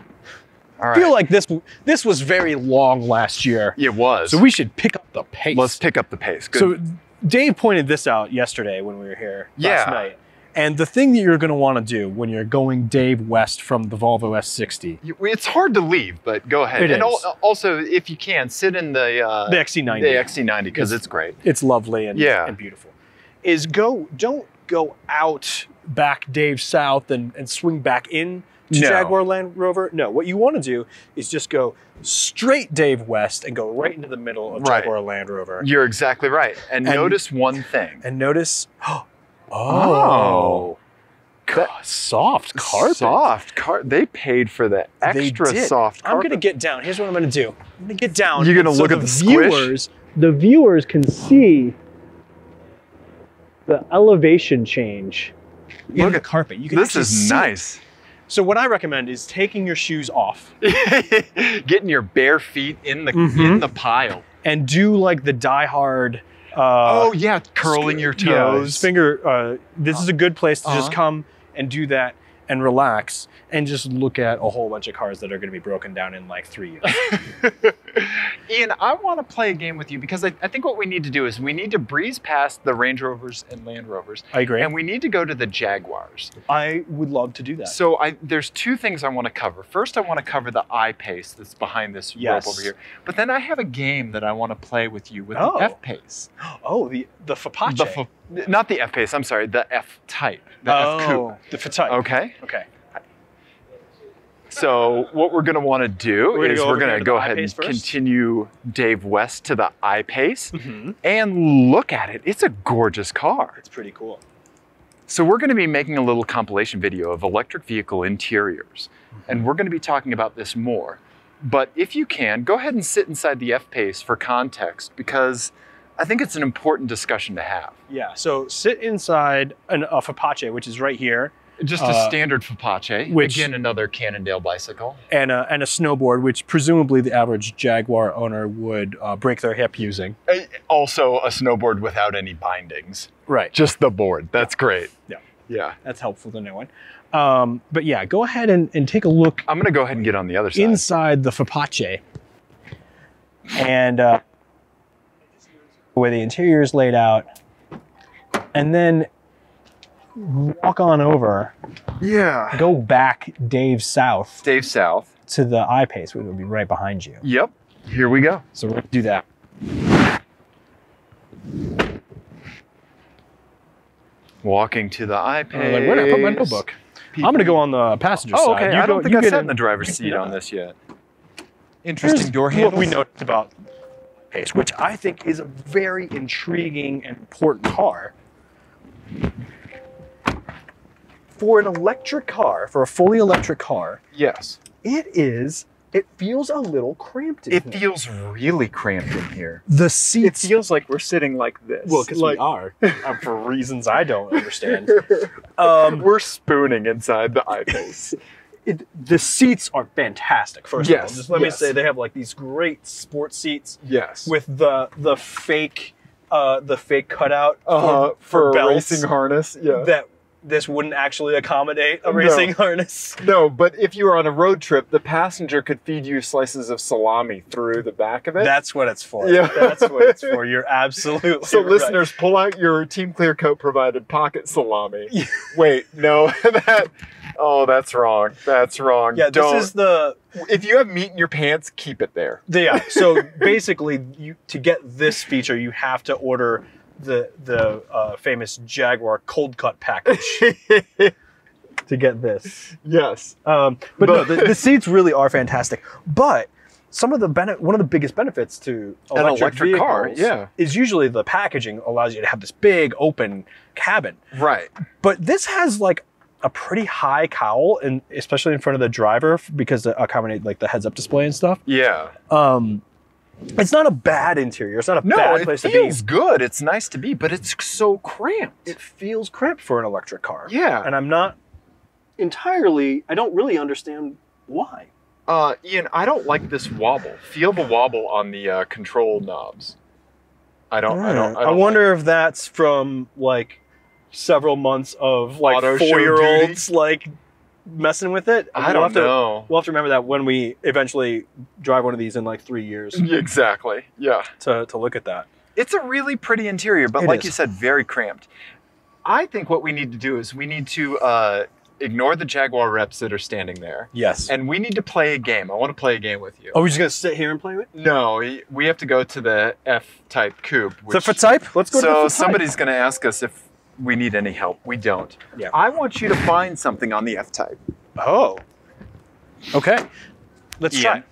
right. I feel like this was very long last year. It was. So we should pick up the pace. Let's pick up the pace. Good. So Dave pointed this out yesterday when we were here last night. And the thing that you're going to want to do when you're going Dave West from the Volvo S60. It's hard to leave, but go ahead. It is. Also, if you can, sit in the XC90. The XC90 because it's great. It's lovely and beautiful. Don't go out back Dave South and swing back in to Jaguar Land Rover. No, what you want to do is just go straight Dave West and go right into the middle of Jaguar Land Rover. You're exactly right. And notice one thing. And notice... Oh, soft carpet. Soft carpet. They paid for the extra soft carpet. I'm going to get down. Here's what I'm going to do. I'm going to get down. You're going to look at the squish? The viewers can see the elevation change in the carpet. You can this is nice. So what I recommend is taking your shoes off. Getting your bare feet in the pile. And do like the Die Hard... curling your toes. This is a good place to just come and do that and relax and just look at a whole bunch of cars that are going to be broken down in like 3 years. Ian, I want to play a game with you because I think what we need to do is we need to breeze past the Range Rovers and Land Rovers. I agree. And we need to go to the Jaguars. I would love to do that. So there's two things I want to cover. First, I want to cover the iPace that's behind this rope over here. But then I have a game that I want to play with you with the F-Pace. Oh, the Fapace. Not the F-Pace, I'm sorry, the F-Type. The F-Coupe. The F-Type. Okay. Okay. So what we're going to want to do is we're going to go ahead and continue Dave West to the iPace and look at it. It's a gorgeous car. It's pretty cool. So we're going to be making a little compilation video of electric vehicle interiors. And we're going to be talking about this more. But if you can, go ahead and sit inside the F-Pace for context because I think it's an important discussion to have. Yeah, so sit inside a Fapace, which is right here. Just a standard Fapace, again, another Cannondale bicycle. And a snowboard, which presumably the average Jaguar owner would break their hip using. Also a snowboard without any bindings. Right. Just the board. That's great. Yeah. Yeah. That's helpful to no one. But yeah, go ahead and take a look. I'm gonna go ahead and get on the other side. Inside the Fapace. And the way the interior is laid out. And then walk on over. Yeah. Go back Dave South. Dave South. To the iPace, which will be right behind you. Yep. Here we go. So we're gonna do that. Walking to the iPace. Like, where did I put my notebook? I'm gonna go on the passenger side. Oh, okay. I don't think I sat in the driver's seat Yeah. on this yet. Interesting door handles. What we noticed about Pace, which I think is a very intriguing and important car. For an electric car, for a fully electric car, yes, it feels a little cramped in here. here. It feels really cramped in here. The seats. It feels like we're sitting like this. Well, because like, we are, for reasons I don't understand. We're spooning inside the iPace. The seats are fantastic. First of all, just let me yes. say they have like these great sports seats. Yes. With the fake cutout for a belts racing harness. Yeah. that this wouldn't actually accommodate a racing harness. No, but if you were on a road trip, the passenger could feed you slices of salami through the back of it. That's what it's for. Yeah. That's what it's for. You're absolutely So right. listeners, pull out your TeamClearCoat provided pocket salami. Wait, no, that's wrong. That's wrong. Yeah, Don't. this is the... If you have meat in your pants, keep it there. Yeah, so basically, to get this feature, you have to order the famous Jaguar cold cut package to get this. Yes. But no, the seats really are fantastic. But some of one of the biggest benefits to an electric car, is usually the packaging allows you to have this big open cabin. Right. But this has like a pretty high cowl, and especially in front of the driver because to accommodate like the heads-up display and stuff. Yeah. It's not a bad interior. It's not a bad place to be. No, it feels good. It's nice to be, but it's so cramped. It feels cramped for an electric car. Yeah. And I'm not entirely, I don't really understand why. Ian, I don't like this wobble. Feel the wobble on the control knobs. I wonder if that's from like several months of like Auto show 4-year-olds like messing with it. I don't know. We'll have to remember that when we eventually drive one of these in like 3 years. Exactly. Yeah. To look at that. It's a really pretty interior, but like you said, very cramped. I think what we need to do is we need to ignore the Jaguar reps that are standing there. Yes. And we need to play a game. I want to play a game with you. Are we just going to sit here and play with it? No, we have to go to the F-type coupe. The F-type? Let's go to the F-type. So somebody's going to ask us if we need any help. We don't. Yeah. I want you to find something on the F-type. Oh. Okay. Let's try.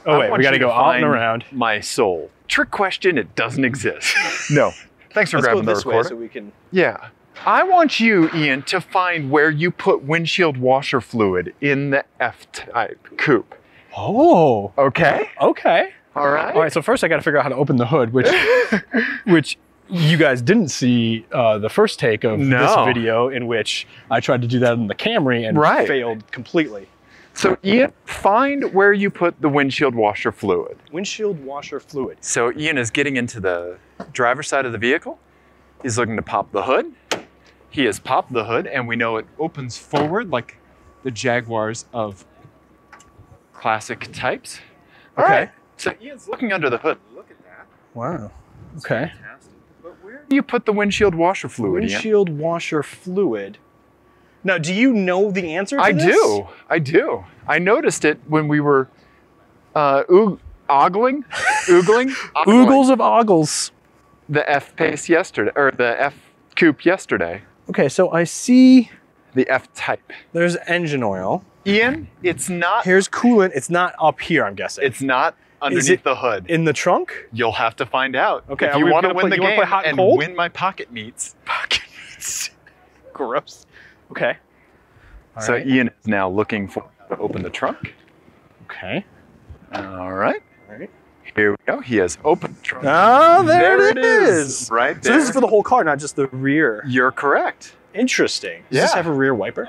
Oh, wait. We got to go out and around. My soul. Trick question. It doesn't exist. No. Thanks for grabbing the recorder. So we can... Yeah. I want you, Ian, to find where you put windshield washer fluid in the F-type coupe. Oh. Okay. Okay. All right. All right. So first I got to figure out how to open the hood, which you guys didn't see the first take of this video, in which I tried to do that in the Camry and failed completely. So Ian, find where you put the windshield washer fluid. Windshield washer fluid. So Ian is getting into the driver's side of the vehicle. He's looking to pop the hood. He has popped the hood, and we know it opens forward like the Jaguars of classic types. Okay. All right. So Ian's looking under the hood. Look at that. Wow. Okay. Fantastic. But where do you put the windshield washer fluid, Windshield washer fluid. Now, do you know the answer to this? I do. I noticed it when we were oogling Oogles of ogles. the F-Pace yesterday, or the F-Coupe yesterday. Okay, so I see the F-Type. There's engine oil. Ian, it's not... Here's coolant. It's not up here, I'm guessing. It's not underneath the hood. In the trunk? You'll have to find out. Okay, if you want to win the game hot and cold? win my pocket meats. Pocket meats. Gross. Okay. So Ian is now looking for to open the trunk. Okay. All right. All right. Here we go. He has opened the trunk. Oh, there it is. Right there. So this is for the whole car, not just the rear. You're correct. Interesting. Does this have a rear wiper?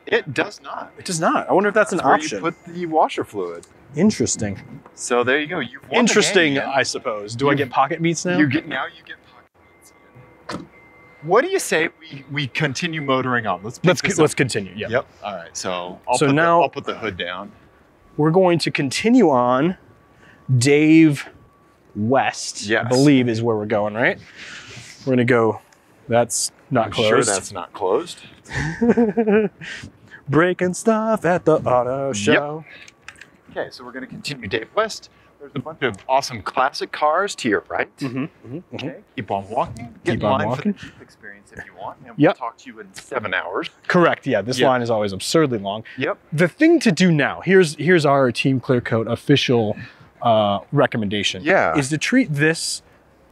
It does not. It does not. I wonder if that's an option. Where you put the washer fluid. Interesting. So there you go. You've won Interesting, the game, I suppose. Do I get pocket meats now? You get pocket meats. What do you say we continue motoring on? Let's continue. Yeah. Yep. All right. So I'll put the hood down. We're going to continue on Dave West. Yes. I believe is where we're going, right? We're gonna go. That's not closed. Sure, that's not closed. Breaking stuff at the auto show. Yep. Okay, so we're gonna continue Dave West. There's a bunch of awesome classic cars to your right. Okay. Keep on walking. Get in line for the Jeep experience if you want. And we'll talk to you in 7 hours. Correct. Yeah, this line is always absurdly long. Yep. The thing to do now, here's our TeamClearCoat official recommendation. Yeah. Is to treat this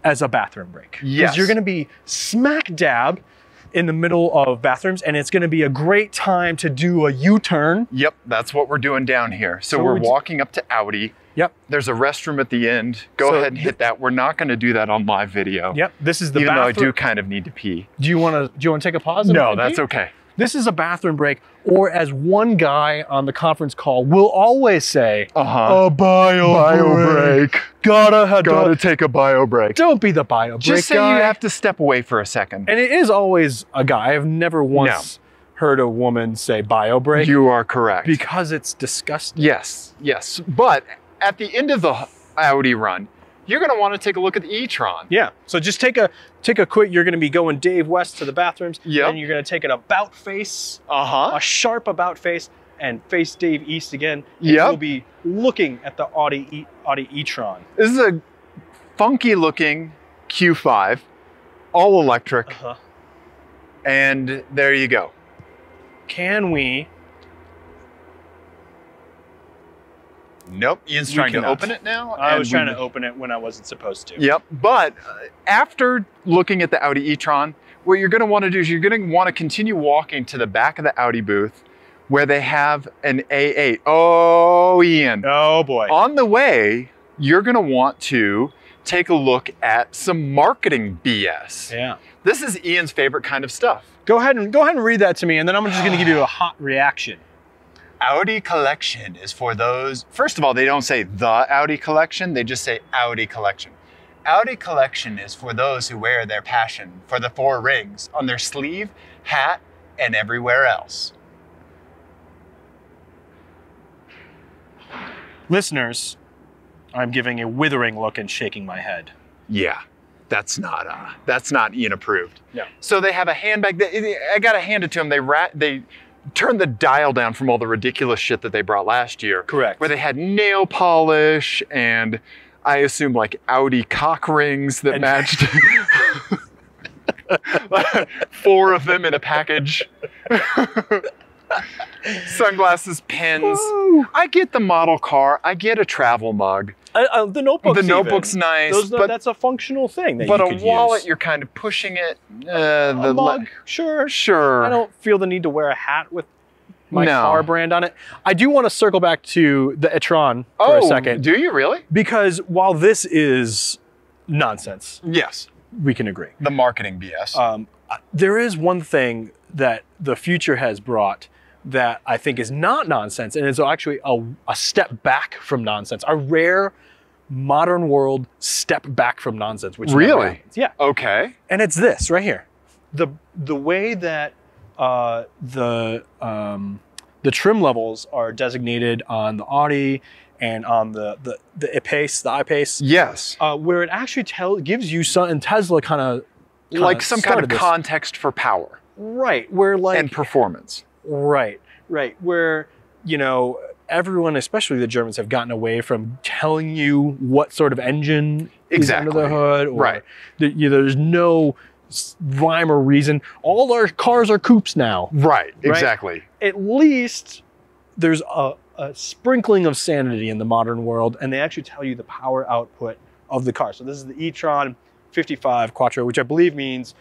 as a bathroom break. Yes. Because you're going to be smack dab in the middle of bathrooms, and it's going to be a great time to do a U-turn. Yep, that's what we're doing down here. So we're walking up to Audi. Yep. There's a restroom at the end. Go ahead and hit that. We're not going to do that on live video. Yep. This is the bathroom. bathroom. Even though I do kind of need to pee. Do you want to take a pause? No, that's okay. This is a bathroom break, or as one guy on the conference call will always say, a bio break. Gotta take a bio break. Don't be the bio break Just say guy. you have to step away for a second. And it is always a guy. I've never once heard a woman say bio break. You are correct. Because it's disgusting. Yes, yes. But at the end of the Audi run, you're going to want to take a look at the e-tron. Yeah. So just take a quick, you're going to be going Dave West to the bathrooms. Yep. And you're going to take an about face, a sharp about face, and face Dave East again. And you'll be looking at the Audi e-tron. This is a funky looking Q5, all electric. And there you go. Can we? Nope, Ian's trying to open it now. I was trying to open it when I wasn't supposed to. Yep, but after looking at the Audi e-tron, what you're gonna wanna do is you're gonna wanna continue walking to the back of the Audi booth where they have an A8. Oh, Ian. Oh boy. On the way, you're gonna want to take a look at some marketing BS. Yeah. This is Ian's favorite kind of stuff. Go ahead and read that to me, and then I'm just gonna give you a hot reaction. Audi collection is for those, first of all, they don't say the Audi collection, they just say Audi collection. Audi collection is for those who wear their passion for the 4 rings on their sleeve, hat, and everywhere else. Listeners, I'm giving a withering look and shaking my head. Yeah, that's not Ian approved. No. So they have a handbag, I gotta hand it to them, they turned the dial down from all the ridiculous shit that they brought last year. Correct. Where they had nail polish and I assume like Audi cock rings that matched 4 of them in a package. Sunglasses, pens. Woo. I get the model car. I get a travel mug. The notebook's nice. But that's a functional thing that but you could a wallet, use. You're kind of pushing it. A mug, sure. I don't feel the need to wear a hat with my car brand on it. I do want to circle back to the e-tron for a second. Do you really? Because while this is nonsense, yes, we can agree. The marketing BS. There is one thing that the future has brought that I think is not nonsense, and it's actually a step back from nonsense. A rare modern world step back from nonsense, which really? Yeah. Okay. And it's this right here. The way that the trim levels are designated on the Audi and on the iPace. Yes. Where it actually gives you some, and Tesla kind of like some kind of context for power. Right. Where like and performance. Right. Where, you know, everyone, especially the Germans, have gotten away from telling you what sort of engine is under the hood. Or there's no rhyme or reason. All our cars are coupes now. Right, exactly. At least there's a sprinkling of sanity in the modern world, and they actually tell you the power output of the car. So this is the e-tron 55 Quattro, which I believe means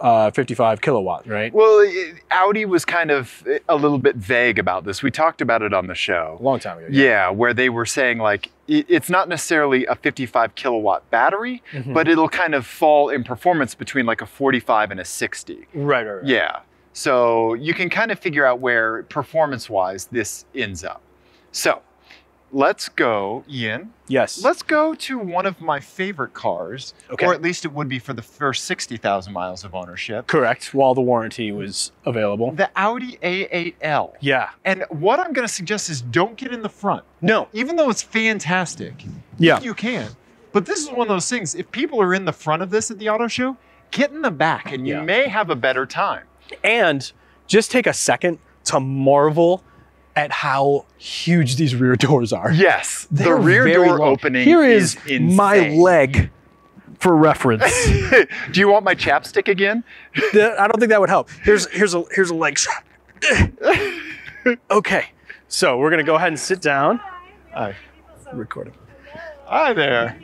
55 kilowatts, right? Well, Audi was kind of a little bit vague about this. We talked about it on the show. A long time ago. Yeah, where they were saying like, it's not necessarily a 55 kilowatt battery, but it'll kind of fall in performance between like a 45 and a 60. Right. Yeah. So you can kind of figure out where performance-wise this ends up. So let's go, Ian. Yes. Let's go to one of my favorite cars, or at least it would be for the first 60,000 miles of ownership. Correct, while the warranty was available. The Audi A8L. Yeah. And what I'm going to suggest is don't get in the front. No. Even though it's fantastic, if you can. But this is one of those things, if people are in the front of this at the auto show, get in the back and you may have a better time. And just take a second to marvel at how huge these rear doors are. Yes, the rear door opening is insane. My leg for reference. Do you want my chapstick again? I don't think that would help. Here's a leg shot. Okay, so we're gonna go ahead and sit down. Hi. Recording. Hi there.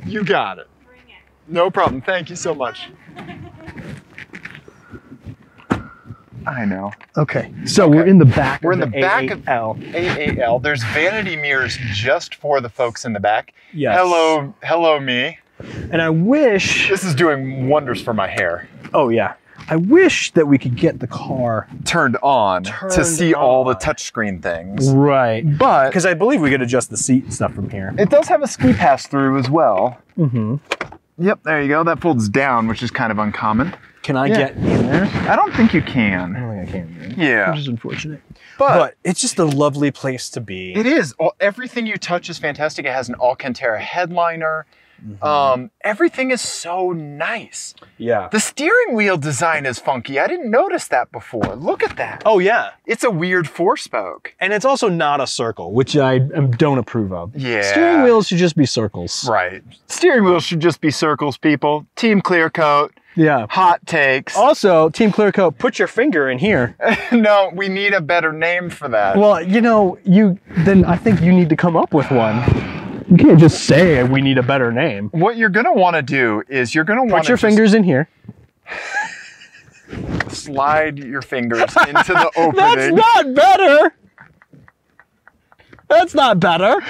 You got it. No problem. Thank you so much. I know. Okay, so we're in the back. We're in the back of A8L. There's vanity mirrors just for the folks in the back. Yes. Hello, me. And I wish this is doing wonders for my hair. Oh yeah. I wish that we could get the car turned on to see all the touchscreen things. Right. But because I believe we could adjust the seat and stuff from here. It does have a ski pass through as well. Mm-hmm. Yep, there you go. That folds down, which is kind of uncommon. Can I get in there? I don't think you can. I don't think I can. Man. Yeah. Which is unfortunate. But it's just a lovely place to be. It is. Everything you touch is fantastic. It has an Alcantara headliner. Mm-hmm. Everything is so nice. Yeah. The steering wheel design is funky. I didn't notice that before. Look at that. Oh, yeah. It's a weird four-spoke. And it's also not a circle, which I don't approve of. Yeah. Steering wheels should just be circles. Right. Steering wheels should just be circles, people. Team ClearCoat. Yeah. Hot takes. Also, Team ClearCoat, put your finger in here. No, we need a better name for that. Well, you know, then I think you need to come up with one. You can't just say we need a better name. What you're going to want to do is you're going to want to put your fingers in here. Slide your fingers into the opening. That's not better. That's not better.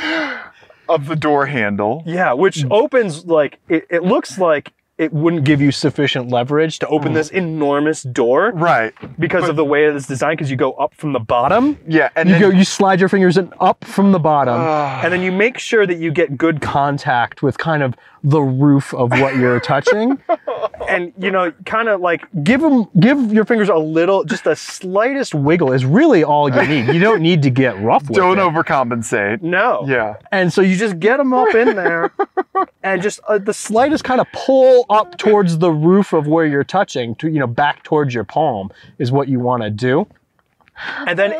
Of the door handle. Yeah, which opens like, it looks like it wouldn't give you sufficient leverage to open this enormous door. Right. Because of the way it's designed, because you go up from the bottom. Yeah. And you slide your fingers in up from the bottom. And then you make sure that you get good contact with kind of the roof of what you're touching. And, you know, kind of like give your fingers a little, just the slightest wiggle is really all you need. You don't need to get rough with it. Don't overcompensate. No. Yeah. And so you just get them up in there and just the slightest kind of pull up towards the roof of where you're touching to, you know, back towards your palm is what you want to do. And then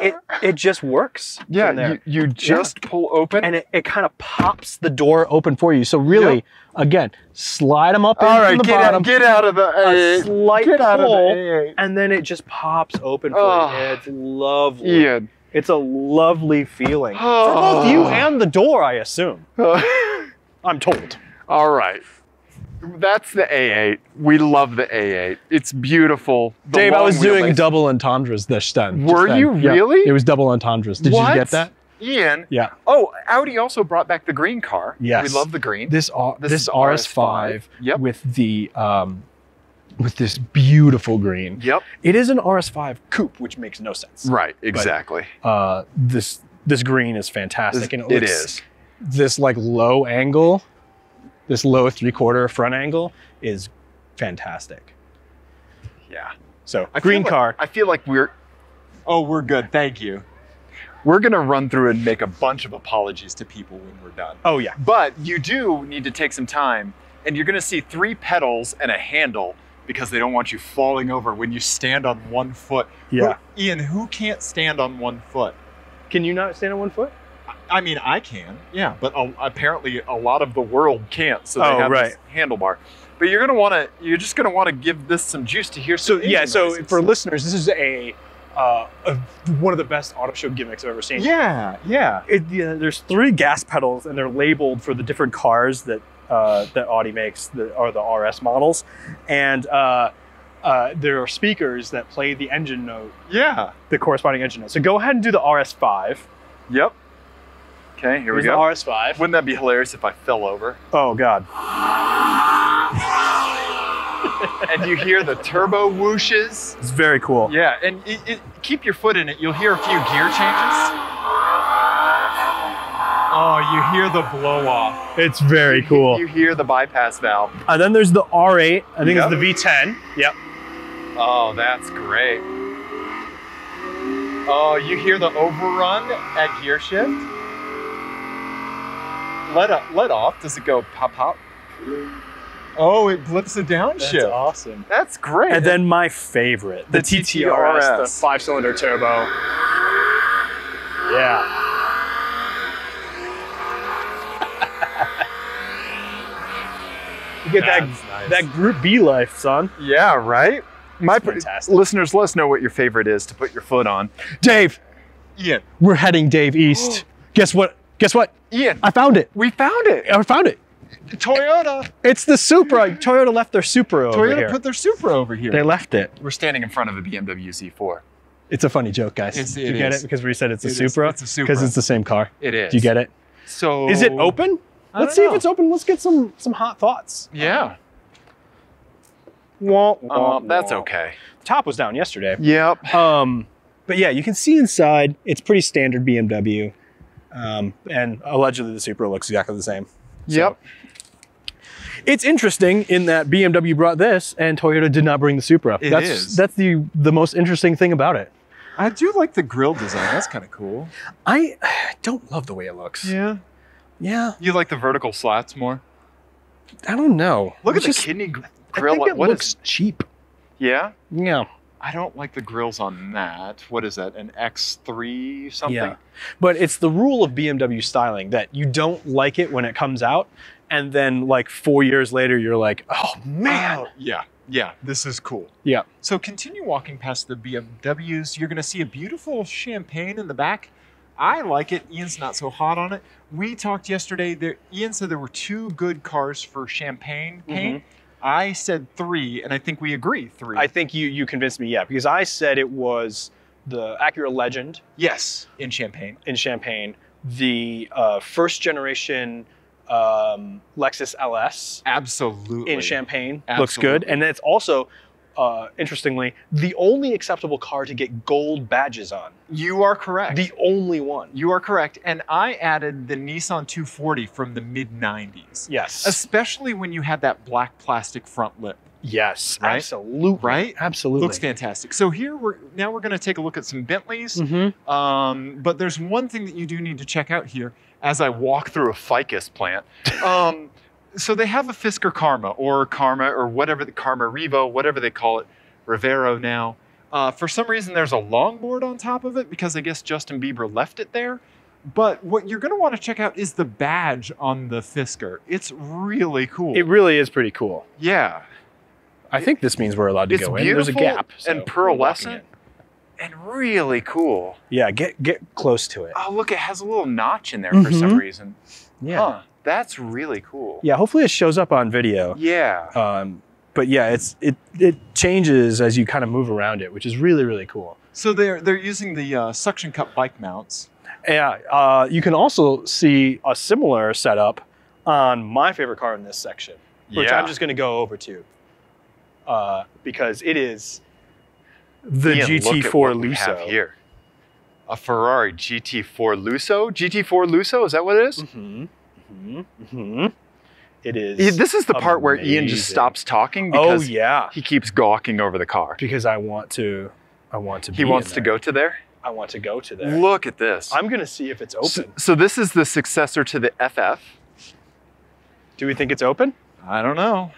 it just works. Yeah, you just pull open. And it kind of pops the door open for you. So really, again, slide them up in from the bottom. Get out of the A8. A slight pull, and then it just pops open for you. It's lovely. Ian. It's a lovely feeling. For both you and the door, I assume. I'm told. All right. That's the A8. We love the A8. It's beautiful. Dave, I was doing double entendres this time. Were you really? It was double entendres. Did you get that? Ian? Yeah. Oh, Audi also brought back the green car. Yes. We love the green. This RS5 yep. with the with this beautiful green. Yep. It is an RS5 coupe, which makes no sense. Right, exactly. But, this green is fantastic. And it is. This like low angle, this low 3/4 front angle is fantastic. Yeah. So green car. I feel like we're good. Thank you. We're going to run through and make a bunch of apologies to people when we're done. Oh yeah. But you do need to take some time, and you're going to see 3 pedals and a handle because they don't want you falling over when you stand on 1 foot. Yeah. Ian, who can't stand on 1 foot? Can you not stand on 1 foot? I mean, I can, yeah, but apparently a lot of the world can't, so they have this handlebar. But you're just gonna want to give this some juice to hear some So for listeners, this is one of the best auto show gimmicks I've ever seen. Yeah, yeah. There's 3 gas pedals, and they're labeled for the different cars that Audi makes, the RS models, and there are speakers that play the engine note. Yeah. The corresponding engine note. So go ahead and do the RS5. Yep. Okay, here we go. The RS5. Wouldn't that be hilarious if I fell over? Oh, God. And you hear the turbo whooshes. It's very cool. Yeah, and keep your foot in it. You'll hear a few gear changes. hear the blow off. It's very cool. You hear the bypass valve. And then there's the R8. I think it's the V10. Yep. Oh, that's great. Oh, you hear the overrun at gear shift? Let off. Does it go pop pop? Oh, it blips the downshift. That's awesome. That's great. And then my favorite, the TTRS, the 5-cylinder turbo. Yeah. You get that Group B life, son. Yeah, right? My fantastic. Listeners, let us know what your favorite is to put your foot on. Dave. Ian. We're heading Dave east. Guess what? Guess what? Ian. I found it. We found it. I found it. Toyota. It's the Supra. Toyota left their Supra over here. Toyota put their Supra over here. They left it. We're standing in front of a BMW Z4. It's a funny joke, guys. Did you get it? Because we said it's a Supra? It's a Supra. Because it's the same car. It is. Do you get it? So is it open? Let's see if it's open. Let's get some hot thoughts. Yeah. That's okay. The top was down yesterday. Yep. But yeah, you can see inside. It's pretty standard BMW. And allegedly the Supra looks exactly the same. Yep. So, it's interesting in that BMW brought this and Toyota did not bring the Supra. That's the most interesting thing about it. I do like the grille design. That's kind of cool. I don't love the way it looks. Yeah. Yeah. You like the vertical slats more? I don't know. Look at the kidney grill. I think it looks cheap. Yeah? Yeah. I don't like the grills on that. What is that, an X3 something? Yeah. But it's the rule of BMW styling that you don't like it when it comes out, and then like 4 years later, you're like, oh man. Yeah, this is cool. Yeah. So continue walking past the BMWs. You're gonna see a beautiful champagne in the back. I like it. Ian's not so hot on it. We talked yesterday. Ian said there were 2 good cars for champagne paint. I said 3, and I think we agree 3. I think you convinced me, yeah, because I said it was the Acura Legend. Yes, in champagne. In champagne. The first generation Lexus LS. Absolutely. In champagne. Absolutely. Looks good. And it's also, interestingly, the only acceptable car to get gold badges on. You are correct. The only one. You are correct. And I added the Nissan 240 from the mid-90s. Yes. Especially when you had that black plastic front lip. Yes, right? Absolutely. Right? Absolutely. Looks fantastic. So here we're going to take a look at some Bentleys. But there's one thing that you do need to check out here as I walk through a ficus plant. So they have a Fisker Karma or whatever, the Karma Revo, whatever they call it, Rivero now. For some reason, there's a longboard on top of it because I guess Justin Bieber left it there. But what you're going to want to check out is the badge on the Fisker. It's really cool. It really is pretty cool. Yeah. I think this means we're allowed to go in. There's a gap. And pearlescent and really cool. Yeah, get close to it. Oh, look, it has a little notch in there for some reason. Yeah. Huh, that's really cool. Yeah, hopefully it shows up on video. Yeah. But yeah, it changes as you kind of move around it, which is really, really cool. So they're using the suction cup bike mounts. Yeah, you can also see a similar setup on my favorite car in this section, which I'm just going to go over to because it is the GT4 Lusso. We have here. A Ferrari GT4 Lusso. GT4 Lusso, is that what it is? It is. This is the part where Ian just stops talking because he keeps gawking over the car. Because I want to He wants to go to there? I want to go to there. Look at this. I'm going to see if it's open. So this is the successor to the FF. Do we think it's open? I don't know.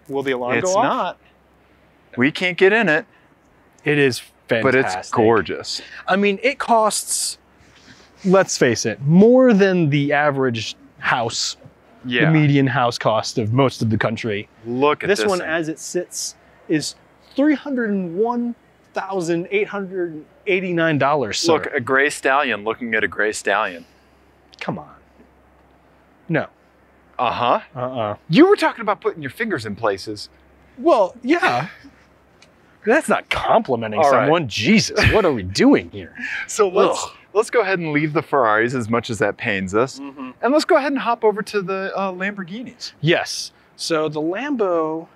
Will the alarm go off? It's not. We can't get in it. It is fantastic. But it's gorgeous. I mean, it costs, let's face it, more than the average house, the median house cost of most of the country. Look at this. This one, as it sits, is $301,889, sir. Look, a gray stallion looking at a gray stallion. Come on. No. You were talking about putting your fingers in places. Well, yeah. That's not complimenting someone. Right. Jesus, what are we doing here? So let's go ahead and leave the Ferraris as much as that pains us. And let's go ahead and hop over to the Lamborghinis. Yes. So the Lamborghini,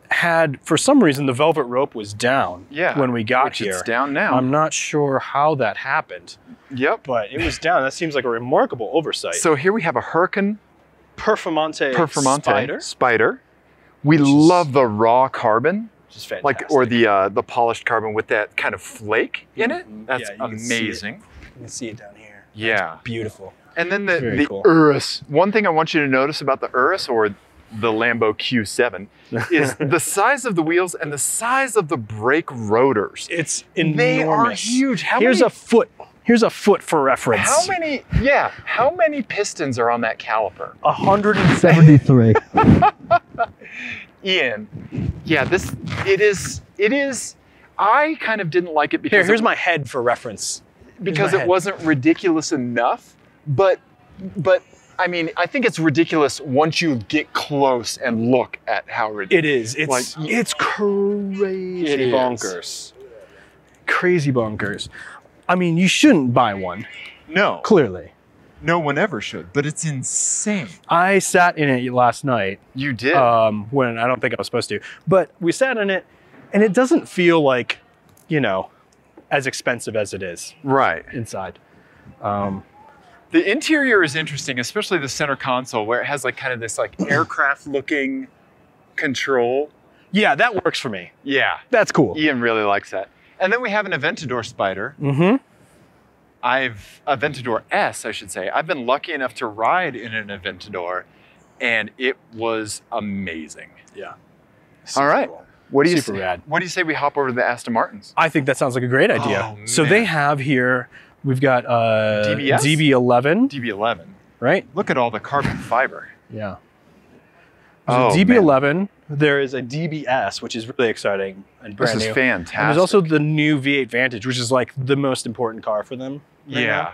had, for some reason, the velvet rope was down when we got here. It's down now. I'm not sure how that happened. Yep. But it was down. That seems like a remarkable oversight. So here we have a Huracan Performante Spider. We love the raw carbon. Which is fantastic. Like, or the polished carbon with that kind of flake in it. That's amazing. You can see it down here. Yeah. It's beautiful. And then the Urus. One thing I want you to notice about the Urus, or the Lambo Q7, is the size of the wheels and the size of the brake rotors. It's enormous. They are huge. Here's a foot for reference. How many pistons are on that caliper? 173. Ian, yeah, it is, I kind of didn't like it because here's my head for reference. Because it wasn't ridiculous enough, but I mean, I think it's ridiculous once you get close and look at how ridiculous it is. It's crazy bonkers. Crazy bonkers. I mean, you shouldn't buy one. No. Clearly. No one ever should, but it's insane. I sat in it last night. You did? When I don't think I was supposed to. But we sat in it, and it doesn't feel like, you know, as expensive as it is. Right. Inside. The interior is interesting, especially the center console, where it has like kind of this like aircraft looking control. Yeah, that works for me. Yeah. That's cool. Ian really likes that. And then we have an Aventador Spider. Mm-hmm. Aventador S, I should say. I've been lucky enough to ride in an Aventador, and it was amazing. Yeah. All right. Cool. What do you Super rad. What do you say we hop over to the Aston Martins? I think that sounds like a great idea. Oh, so they have here, we've got DBS? DB11. DB11. Right? Look at all the carbon fiber. Yeah. There's a DB11. There is a DBS, which is really exciting and brand new. This is fantastic. And there's also the new V8 Vantage, which is like the most important car for them. Right now.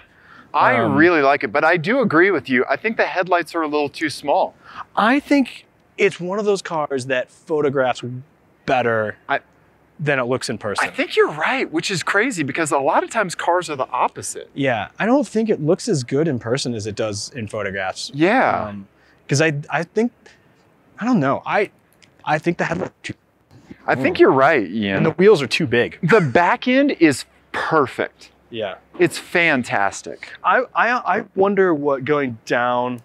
I really like it, but I do agree with you. I think the headlights are a little too small. I think it's one of those cars that photographs better than it looks in person. I think you're right, which is crazy because a lot of times cars are the opposite. Yeah, I don't think it looks as good in person as it does in photographs. Yeah. Because I think, I don't know, I think the headlights are too. I think you're right, Ian. And the wheels are too big. The back end is perfect. Yeah. It's fantastic. I wonder what going down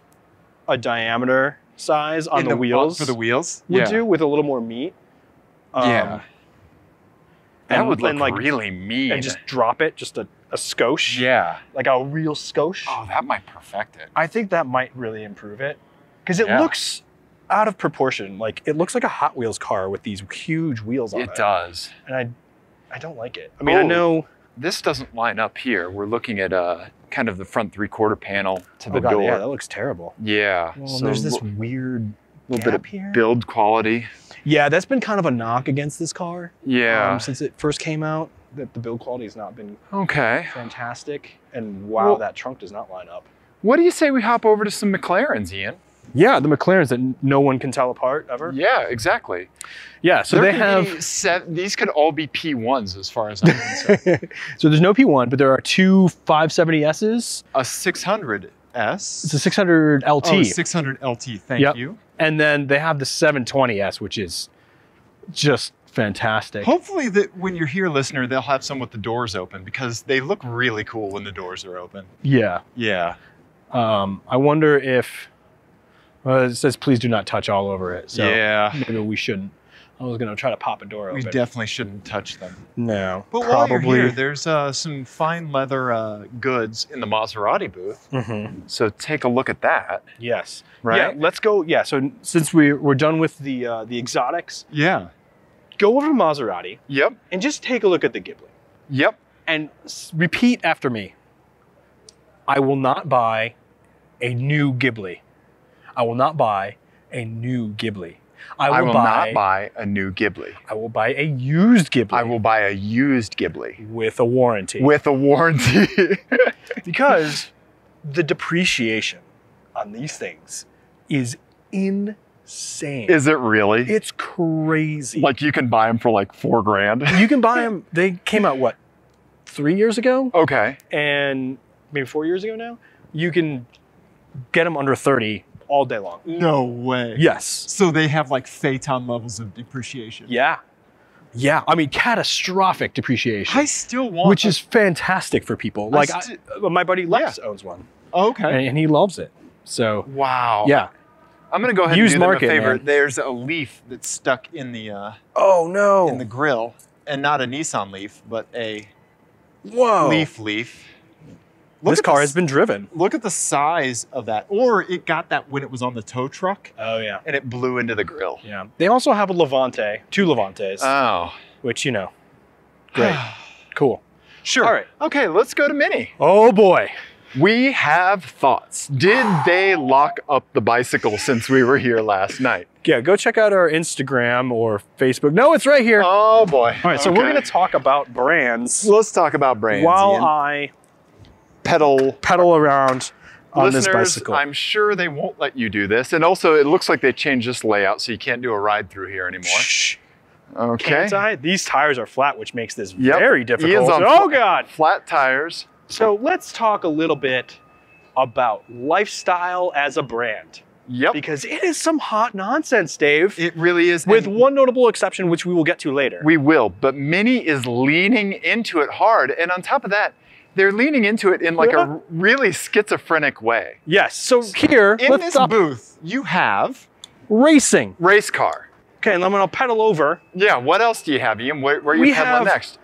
a diameter size on the wheels for the wheels would do with a little more meat. That would look like really mean. And just drop it, just a skosh. Yeah. Like a real skosh. Oh, that might perfect it. I think that might really improve it. Because it looks out of proportion. Like, it looks like a Hot Wheels car with these huge wheels on it. It does. And I don't like it. I mean, I know... This doesn't line up here. We're looking at kind of the front 3/4 panel to the door. Yeah, that looks terrible. Yeah. Well, so there's this weird little bit of here. Build quality. Yeah, that's been kind of a knock against this car. Yeah. Since it first came out, that the build quality has not been fantastic. And wow, that trunk does not line up. What do you say we hop over to some McLarens, Ian? Yeah, the McLarens that no one can tell apart ever. Yeah, exactly. Yeah, so they have... These could all be P1s as far as I'm concerned. So there's no P1, but there are two 570Ss. A 600S. It's a 600 LT. Oh, 600 LT, thank you. And then they have the 720S, which is just fantastic. Hopefully that when you're here, listener, they'll have some with the doors open because they look really cool when the doors are open. Yeah. Yeah. I wonder if... it says please do not touch all over it. So maybe we shouldn't. I was going to try to pop a door open. We definitely shouldn't touch them. No. But while you're here, there's some fine leather goods in the Maserati booth. Mm-hmm. So take a look at that. Yes. Right? Yeah, let's go. Yeah, so since we're done with the exotics, go over to Maserati. Yep. And just take a look at the Ghibli. Yep. And repeat after me. I will not buy a new Ghibli. I will not buy a new Ghibli. I will not buy a new Ghibli. I will buy a used Ghibli. I will buy a used Ghibli. With a warranty. With a warranty. Because the depreciation on these things is insane. Is it really? It's crazy. Like you can buy them for like $4 grand? You can buy them. They came out, what, 3 years ago? Okay. And maybe 4 years ago now? You can get them under 30 all day long. No way. Yes. So they have like Phaeton levels of depreciation. Yeah. Yeah. I mean, catastrophic depreciation. I still want, which is fantastic for people. Like my buddy Lex owns one. Oh, okay. And he loves it. So wow. Yeah. I'm gonna go ahead and do them a favor. Man. There's a leaf that's stuck in the oh no, in the grill, and not a Nissan Leaf, but a leaf. This car has been driven. Look at the size of that. Or it got that when it was on the tow truck. Oh yeah, and it blew into the grill. Yeah. They also have a Levante, 2 Levantes. Oh, which great, cool. Sure. All right. Okay, let's go to Mini. Oh boy. We have thoughts. Did they lock up the bicycle since we were here last night? Yeah, go check out our Instagram or Facebook. No, it's right here. Oh boy. All right, so we're gonna talk about brands. Let's talk about brands. While Ian. I pedal around on this bicycle. I'm sure they won't let you do this. And also it looks like they changed this layout so you can't do a ride through here anymore. Shh. Okay. Can't I? These tires are flat, which makes this very difficult. Ian's on oh God. Flat tires. So let's talk a little bit about lifestyle as a brand. Yep. Because it is some hot nonsense, Dave. It really is. With one notable exception, which we will get to later. We will, but Mini is leaning into it hard. And on top of that, they're leaning into it in like a really schizophrenic way. Yes, so here, in this booth, you have racing. Race car. Okay, and I'm gonna pedal over. Yeah, what else do you have, Ian? Where are you pedaling next?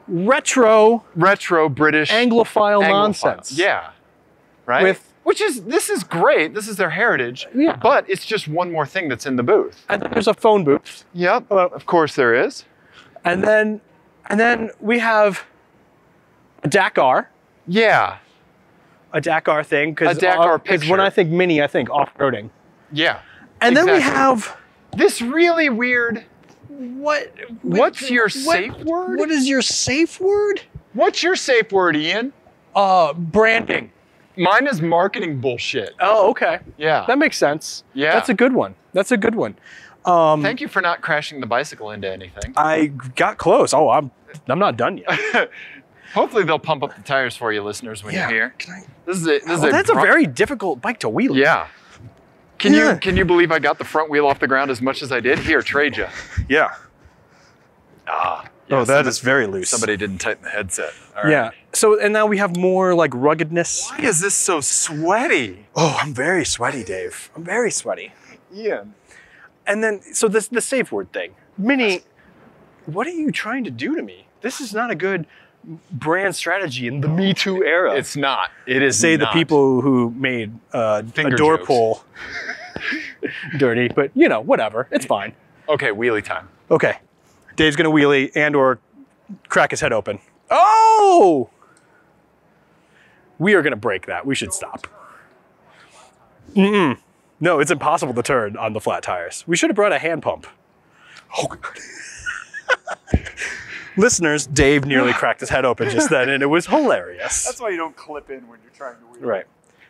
Retro British Anglophile nonsense. Yeah, right? This is great. This is their heritage. Yeah. But it's just one more thing that's in the booth. And then there's a phone booth. Yep. Of course there is. And then we have a Dakar. Yeah. A Dakar thing. A Dakar picture. Because when I think Mini, I think off-roading. Yeah. And then we have this really weird. What's your safe word? What is your safe word? What's your safe word, Ian? Branding. Mine is marketing bullshit. Oh, okay. Yeah. That makes sense. Yeah. That's a good one. That's a good one. Thank you for not crashing the bicycle into anything. I got close. Oh, I'm not done yet. Hopefully they'll pump up the tires for you, listeners, when you're here. That's a very difficult bike to wheel. Yeah. Can you believe I got the front wheel off the ground as much as I did? Here, trade you. Yeah. Yeah, that is very loose. Somebody didn't tighten the headset. All right. Yeah. So, and now we have more like ruggedness. Why is this so sweaty? Oh, I'm very sweaty, Dave. I'm very sweaty. Yeah. And then, so the safe word thing. Mini, what are you trying to do to me? This is not a good brand strategy in the Me Too era. It's not. It is Say the people who made a door pull dirty, but whatever. It's fine. Okay, wheelie time. Okay. Dave's gonna wheelie and or crack his head open. Oh! We are gonna break that. We should stop. No, it's impossible to turn on the flat tires. We should have brought a hand pump. Oh, God. Listeners, Dave nearly cracked his head open just then, and it was hilarious. That's why you don't clip in when you're trying to wheel. Right.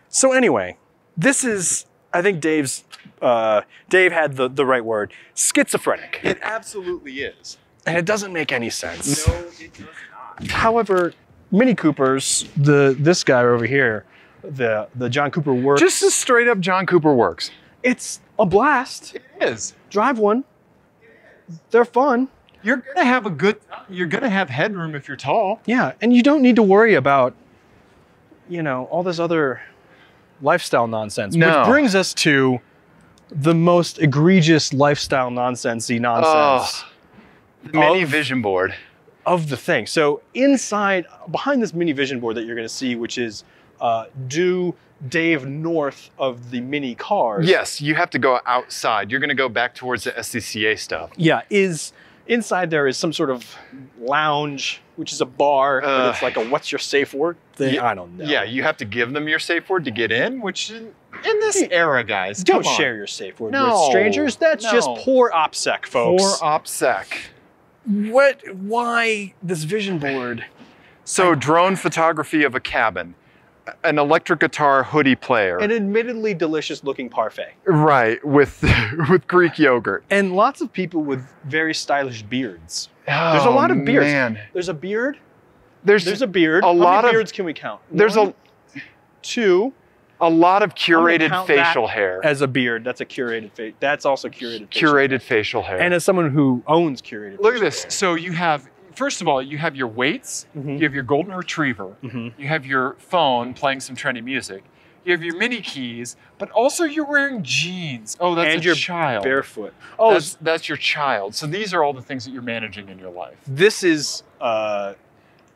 So anyway, this is, I think Dave had the right word, schizophrenic. It absolutely is. And it doesn't make any sense. No, it does not. However, Mini Coopers, this guy over here, the John Cooper Works. Just a straight up John Cooper Works. It's a blast. It is. Drive one. They're fun. You're gonna have headroom if you're tall. Yeah, and you don't need to worry about, all this other lifestyle nonsense. No. Which brings us to the most egregious lifestyle nonsensey nonsense. The mini vision board. Of the thing. So behind this mini vision board that you're gonna see, which is due Dave north of the Mini cars. Yes, you have to go outside. You're gonna go back towards the SCCA stuff. Yeah, inside there is some sort of lounge, which is a bar, but it's like a what's your safe word thing? Yeah, I don't know. Yeah, you have to give them your safe word to get in, which in this era, guys, don't share your safe word with strangers. That's just poor OPSEC, folks. Poor OPSEC. Why this vision board? So drone photography of a cabin, an electric guitar hoodie player. An admittedly delicious looking parfait. Right, with Greek yogurt. And lots of people with very stylish beards. There's a lot of beards. Man. There's a beard. There's a beard. How many beards can we count? There's 2, A lot of curated facial hair. As a beard, that's a curated face. That's also curated. Curated facial hair. And as someone who owns curated. Look at this. So you have, first of all, you have your weights. You have your golden retriever. You have your phone playing some trendy music. You have your mini keys, but also you're wearing jeans. Oh, that's your child. Barefoot. Oh, that's your child. So these are all the things that you're managing in your life. This is a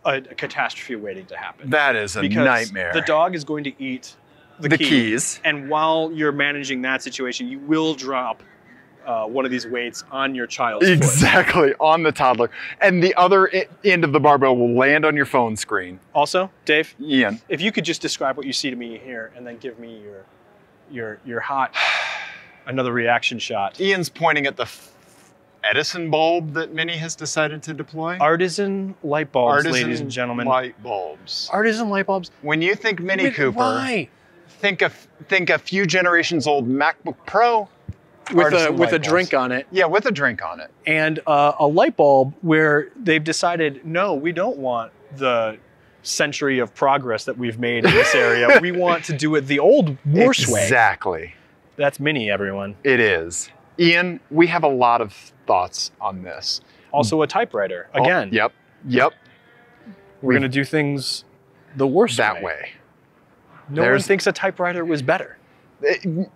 catastrophe waiting to happen. That is a nightmare. The dog is going to eat the keys. And while you're managing that situation, you will drop one of these weights on your child's foot. Exactly, on the toddler. And the other end of the barbell will land on your phone screen. Also, Dave, Ian, if you could just describe what you see to me here and then give me your hot, another reaction shot. Ian's pointing at the Edison bulb that Mini has decided to deploy. Artisan light bulbs, ladies and gentlemen. Light bulbs. Artisan light bulbs. When you think Mini Cooper, why? Think a few generations old MacBook Pro with a drink on it. Yeah, with a drink on it. And a light bulb where they've decided, no, we don't want the century of progress that we've made in this area. We want to do it the old worse way. Exactly. That's Mini, everyone. It is. Ian, we have a lot of thoughts on this. Also a typewriter, again. Oh, yep. We're going to do things the worst that way. No one thinks a typewriter was better.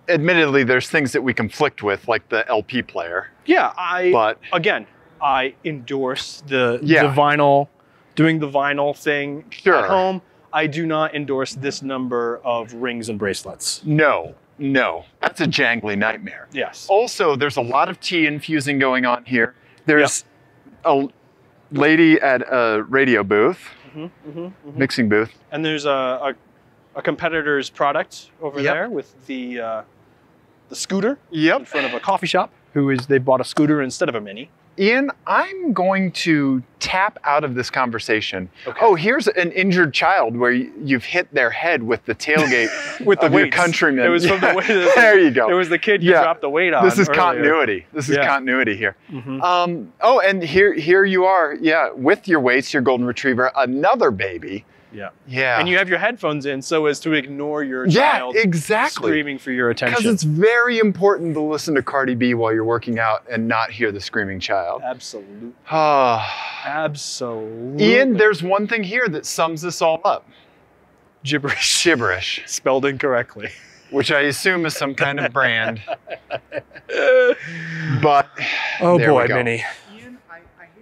Admittedly, there's things that we conflict with, like the LP player. Yeah, I endorse the vinyl, doing the vinyl thing at home. I do not endorse this number of rings and bracelets. No, that's a jangly nightmare. Yes. Also, there's a lot of tea infusing going on here. There's a lady at a radio booth, mixing booth. And there's a competitor's product over there with the scooter in front of a coffee shop. They bought a scooter instead of a Mini. Ian, I'm going to tap out of this conversation. Okay. Oh, here's an injured child where you've hit their head with the tailgate with the your countryman. It was from the weight. There you go. It was the kid you dropped the weight on. This is continuity. This is continuity here. Oh, and here you are. Yeah, with your weights, your golden retriever, another baby. Yeah. And you have your headphones in so as to ignore your child screaming for your attention. Because it's very important to listen to Cardi B while you're working out and not hear the screaming child. Absolutely. Absolutely. Ian, there's one thing here that sums this all up. Gibberish. Spelled incorrectly. Which I assume is some kind of brand. But oh boy, Mini.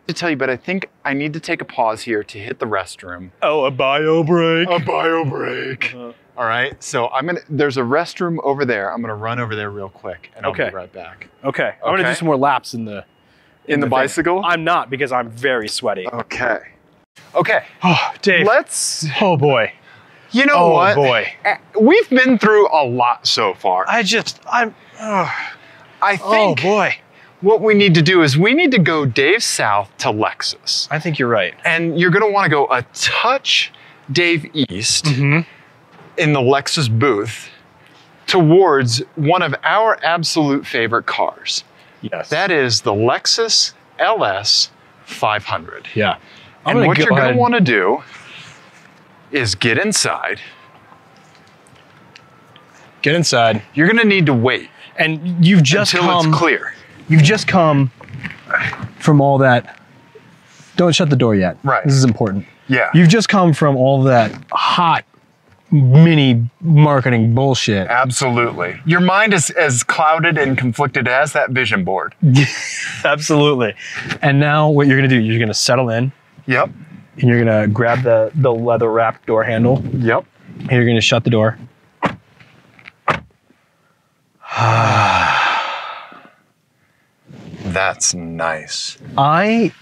To tell you, but I think I need to take a pause here to hit the restroom. Oh, a bio break. A bio break. All right, so there's a restroom over there. I'm gonna run over there real quick and I'll be right back. Okay. I'm gonna do some more laps in the bicycle? I'm not, because I'm very sweaty. Okay. Oh, Dave. Oh boy. You know what? Oh boy. We've been through a lot so far. I think. Oh boy. What we need to do is we need to go Dave south to Lexus. I think you're right. And you're going to want to go a touch Dave east in the Lexus booth towards one of our absolute favorite cars. Yes. That is the Lexus LS 500. Yeah. And what you're going to want to do is get inside. Get inside. You're going to need to wait. And you've just until it's clear. You've just come from all that. Don't shut the door yet. Right. This is important. Yeah. You've just come from all that hot Mini marketing bullshit. Absolutely. Your mind is as clouded and conflicted as that vision board. Absolutely. And now what you're going to do, you're going to settle in. Yep. And you're going to grab the leather wrapped door handle. Yep. And you're going to shut the door. That's nice. I,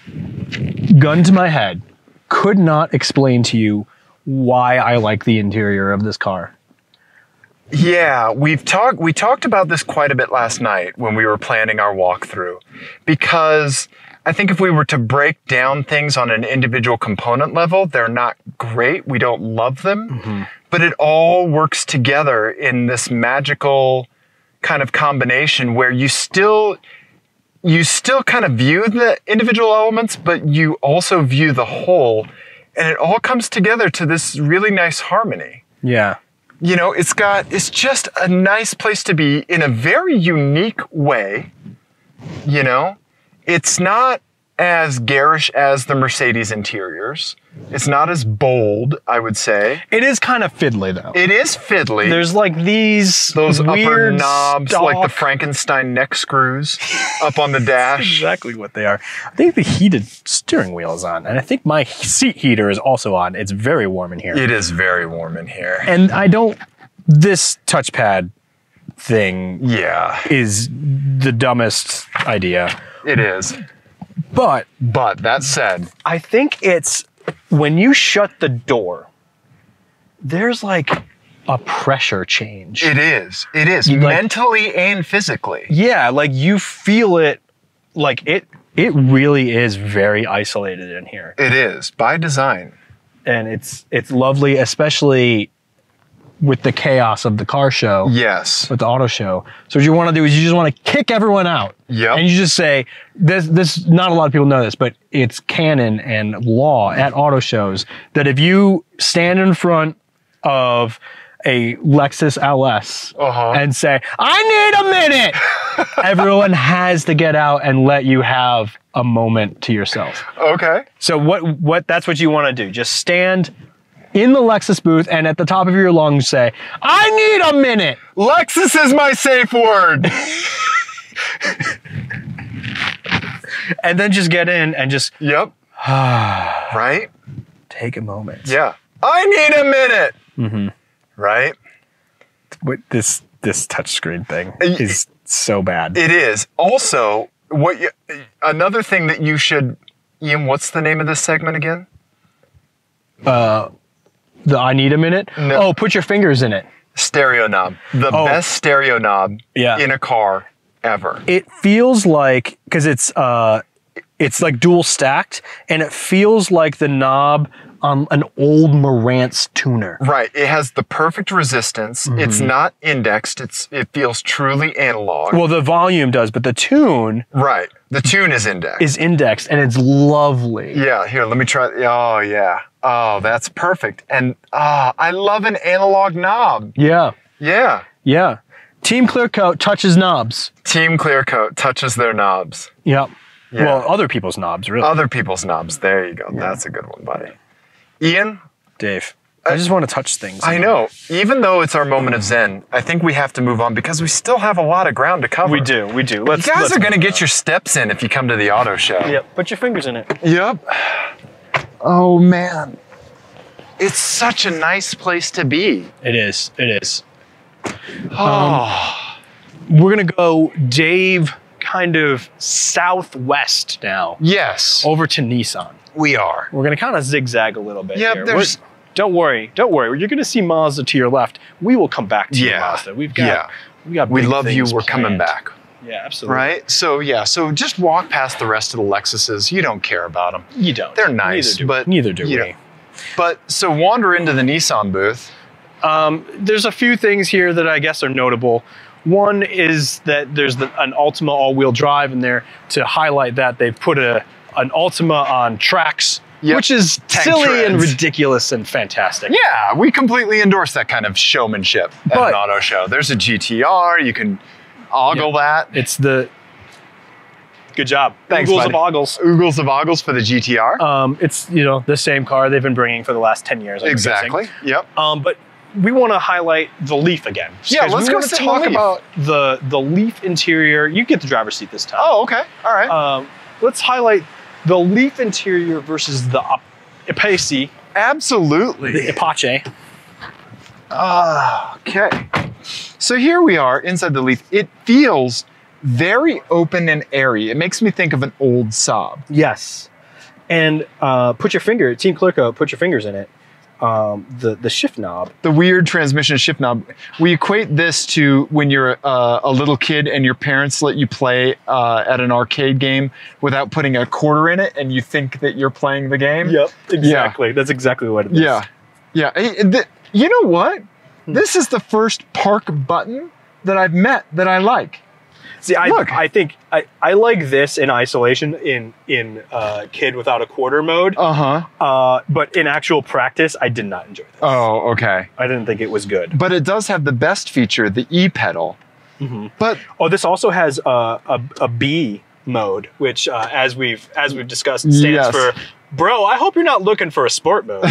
gun to my head, could not explain to you why I like the interior of this car. Yeah, we talked about this quite a bit last night when we were planning our walkthrough, because I think if we were to break down things on an individual component level, they're not great. We don't love them, but it all works together in this magical kind of combination where you still kind of view the individual elements, but you also view the whole, and it all comes together to this really nice harmony. Yeah. You know, it's just a nice place to be in a very unique way. You know, it's not as garish as the Mercedes interiors. It's not as bold, I would say. It is kind of fiddly, though. It is fiddly. There's like those upper knobs, stock, like the Frankenstein neck screws up on the dash. That's exactly what they are. I think the heated steering wheel is on, and I think my seat heater is also on. It's very warm in here. It is very warm in here. And this touchpad thing is the dumbest idea. It is. But that said, I think it's when you shut the door, there's like a pressure change. It is. It is. Mentally and physically. Yeah, like you feel it, like it really is very isolated in here. It is, by design. And it's lovely, especially with the chaos of the car show. Yes. With the auto show. So what you want to do is you just want to kick everyone out. Yep. And you just say, this, not a lot of people know this, but it's canon and law at auto shows that if you stand in front of a Lexus LS and say, I need a minute, everyone has to get out and let you have a moment to yourself. Okay. So that's what you want to do. Just stand in the Lexus booth and at the top of your lungs say, I need a minute. Lexus is my safe word. And then just get in and just, right? Take a moment. Yeah. I need a minute. Mm-hmm. Right? This touchscreen thing is so bad. It is. Also, another thing that you should, Ian, what's the name of this segment again? The I need a minute? No. Oh, put your fingers in it. Stereo knob. The best stereo knob in a car ever. It feels like, because it's like dual stacked, and it feels like the knob on an old Marantz tuner. Right. It has the perfect resistance. Mm-hmm. It's not indexed. It feels truly analog. Well, the volume does, but the tune... Right. The tune is indexed. And it's lovely. Yeah. Here, let me try. Oh, yeah. Oh, that's perfect. And I love an analog knob. Yeah. Yeah. Yeah. TeamClearCoat touches knobs. TeamClearCoat touches their knobs. Yep. Yeah. Well, other people's knobs, really. Other people's knobs. There you go. Yeah. That's a good one, buddy. Ian? Dave. I just want to touch things. I know. Even though it's our moment of zen, I think we have to move on because we still have a lot of ground to cover. We do. You guys are going to get your steps in if you come to the auto show. Yep. Put your fingers in it. Yep. Oh, man. It's such a nice place to be. It is. It is. Oh. We're going to go, Dave, kind of southwest now. Yes. Over to Nissan. We are. We're going to kind of zigzag a little bit here. There's... Don't worry. You're going to see Mazda to your left. We will come back to you, Mazda. We love you. We're coming back. Yeah, absolutely. Right? So just walk past the rest of the Lexuses. You don't care about them. You don't. They're nice, neither do we. But so wander into the Nissan booth. There's a few things here that I guess are notable. One is that there's an Altima all-wheel drive in there. To highlight that, they've put an Altima on tracks, which is silly and ridiculous and fantastic. Yeah, we completely endorse that kind of showmanship at an auto show. There's a GTR. You can ogle that. It's the... Good job. Thanks, Oogles of ogles. Oogles of ogles for the GTR. It's the same car they've been bringing for the last 10 years. Exactly. Yep. But we want to highlight the Leaf again. Yeah, let's go talk about the Leaf interior. You get the driver's seat this time. Oh, okay. All right. Let's highlight the Leaf interior versus the Apache. Absolutely. The Apache. Okay. So here we are inside the Leaf. It feels very open and airy. It makes me think of an old Saab. Yes. And TeamClearCoat, put your fingers in it. The shift knob. The weird transmission shift knob. We equate this to when you're a little kid and your parents let you play at an arcade game without putting a quarter in it and you think that you're playing the game. Yep, exactly. Yeah. That's exactly what it is. Yeah. Yeah. You know what? This is the first park button that I've met that I like. See, I think I like this in isolation in Kid Without a Quarter mode. But in actual practice, I did not enjoy this. Oh, okay. I didn't think it was good. But it does have the best feature, the e-pedal. But this also has a B mode, which as we've discussed stands for, bro, I hope you're not looking for a sport mode.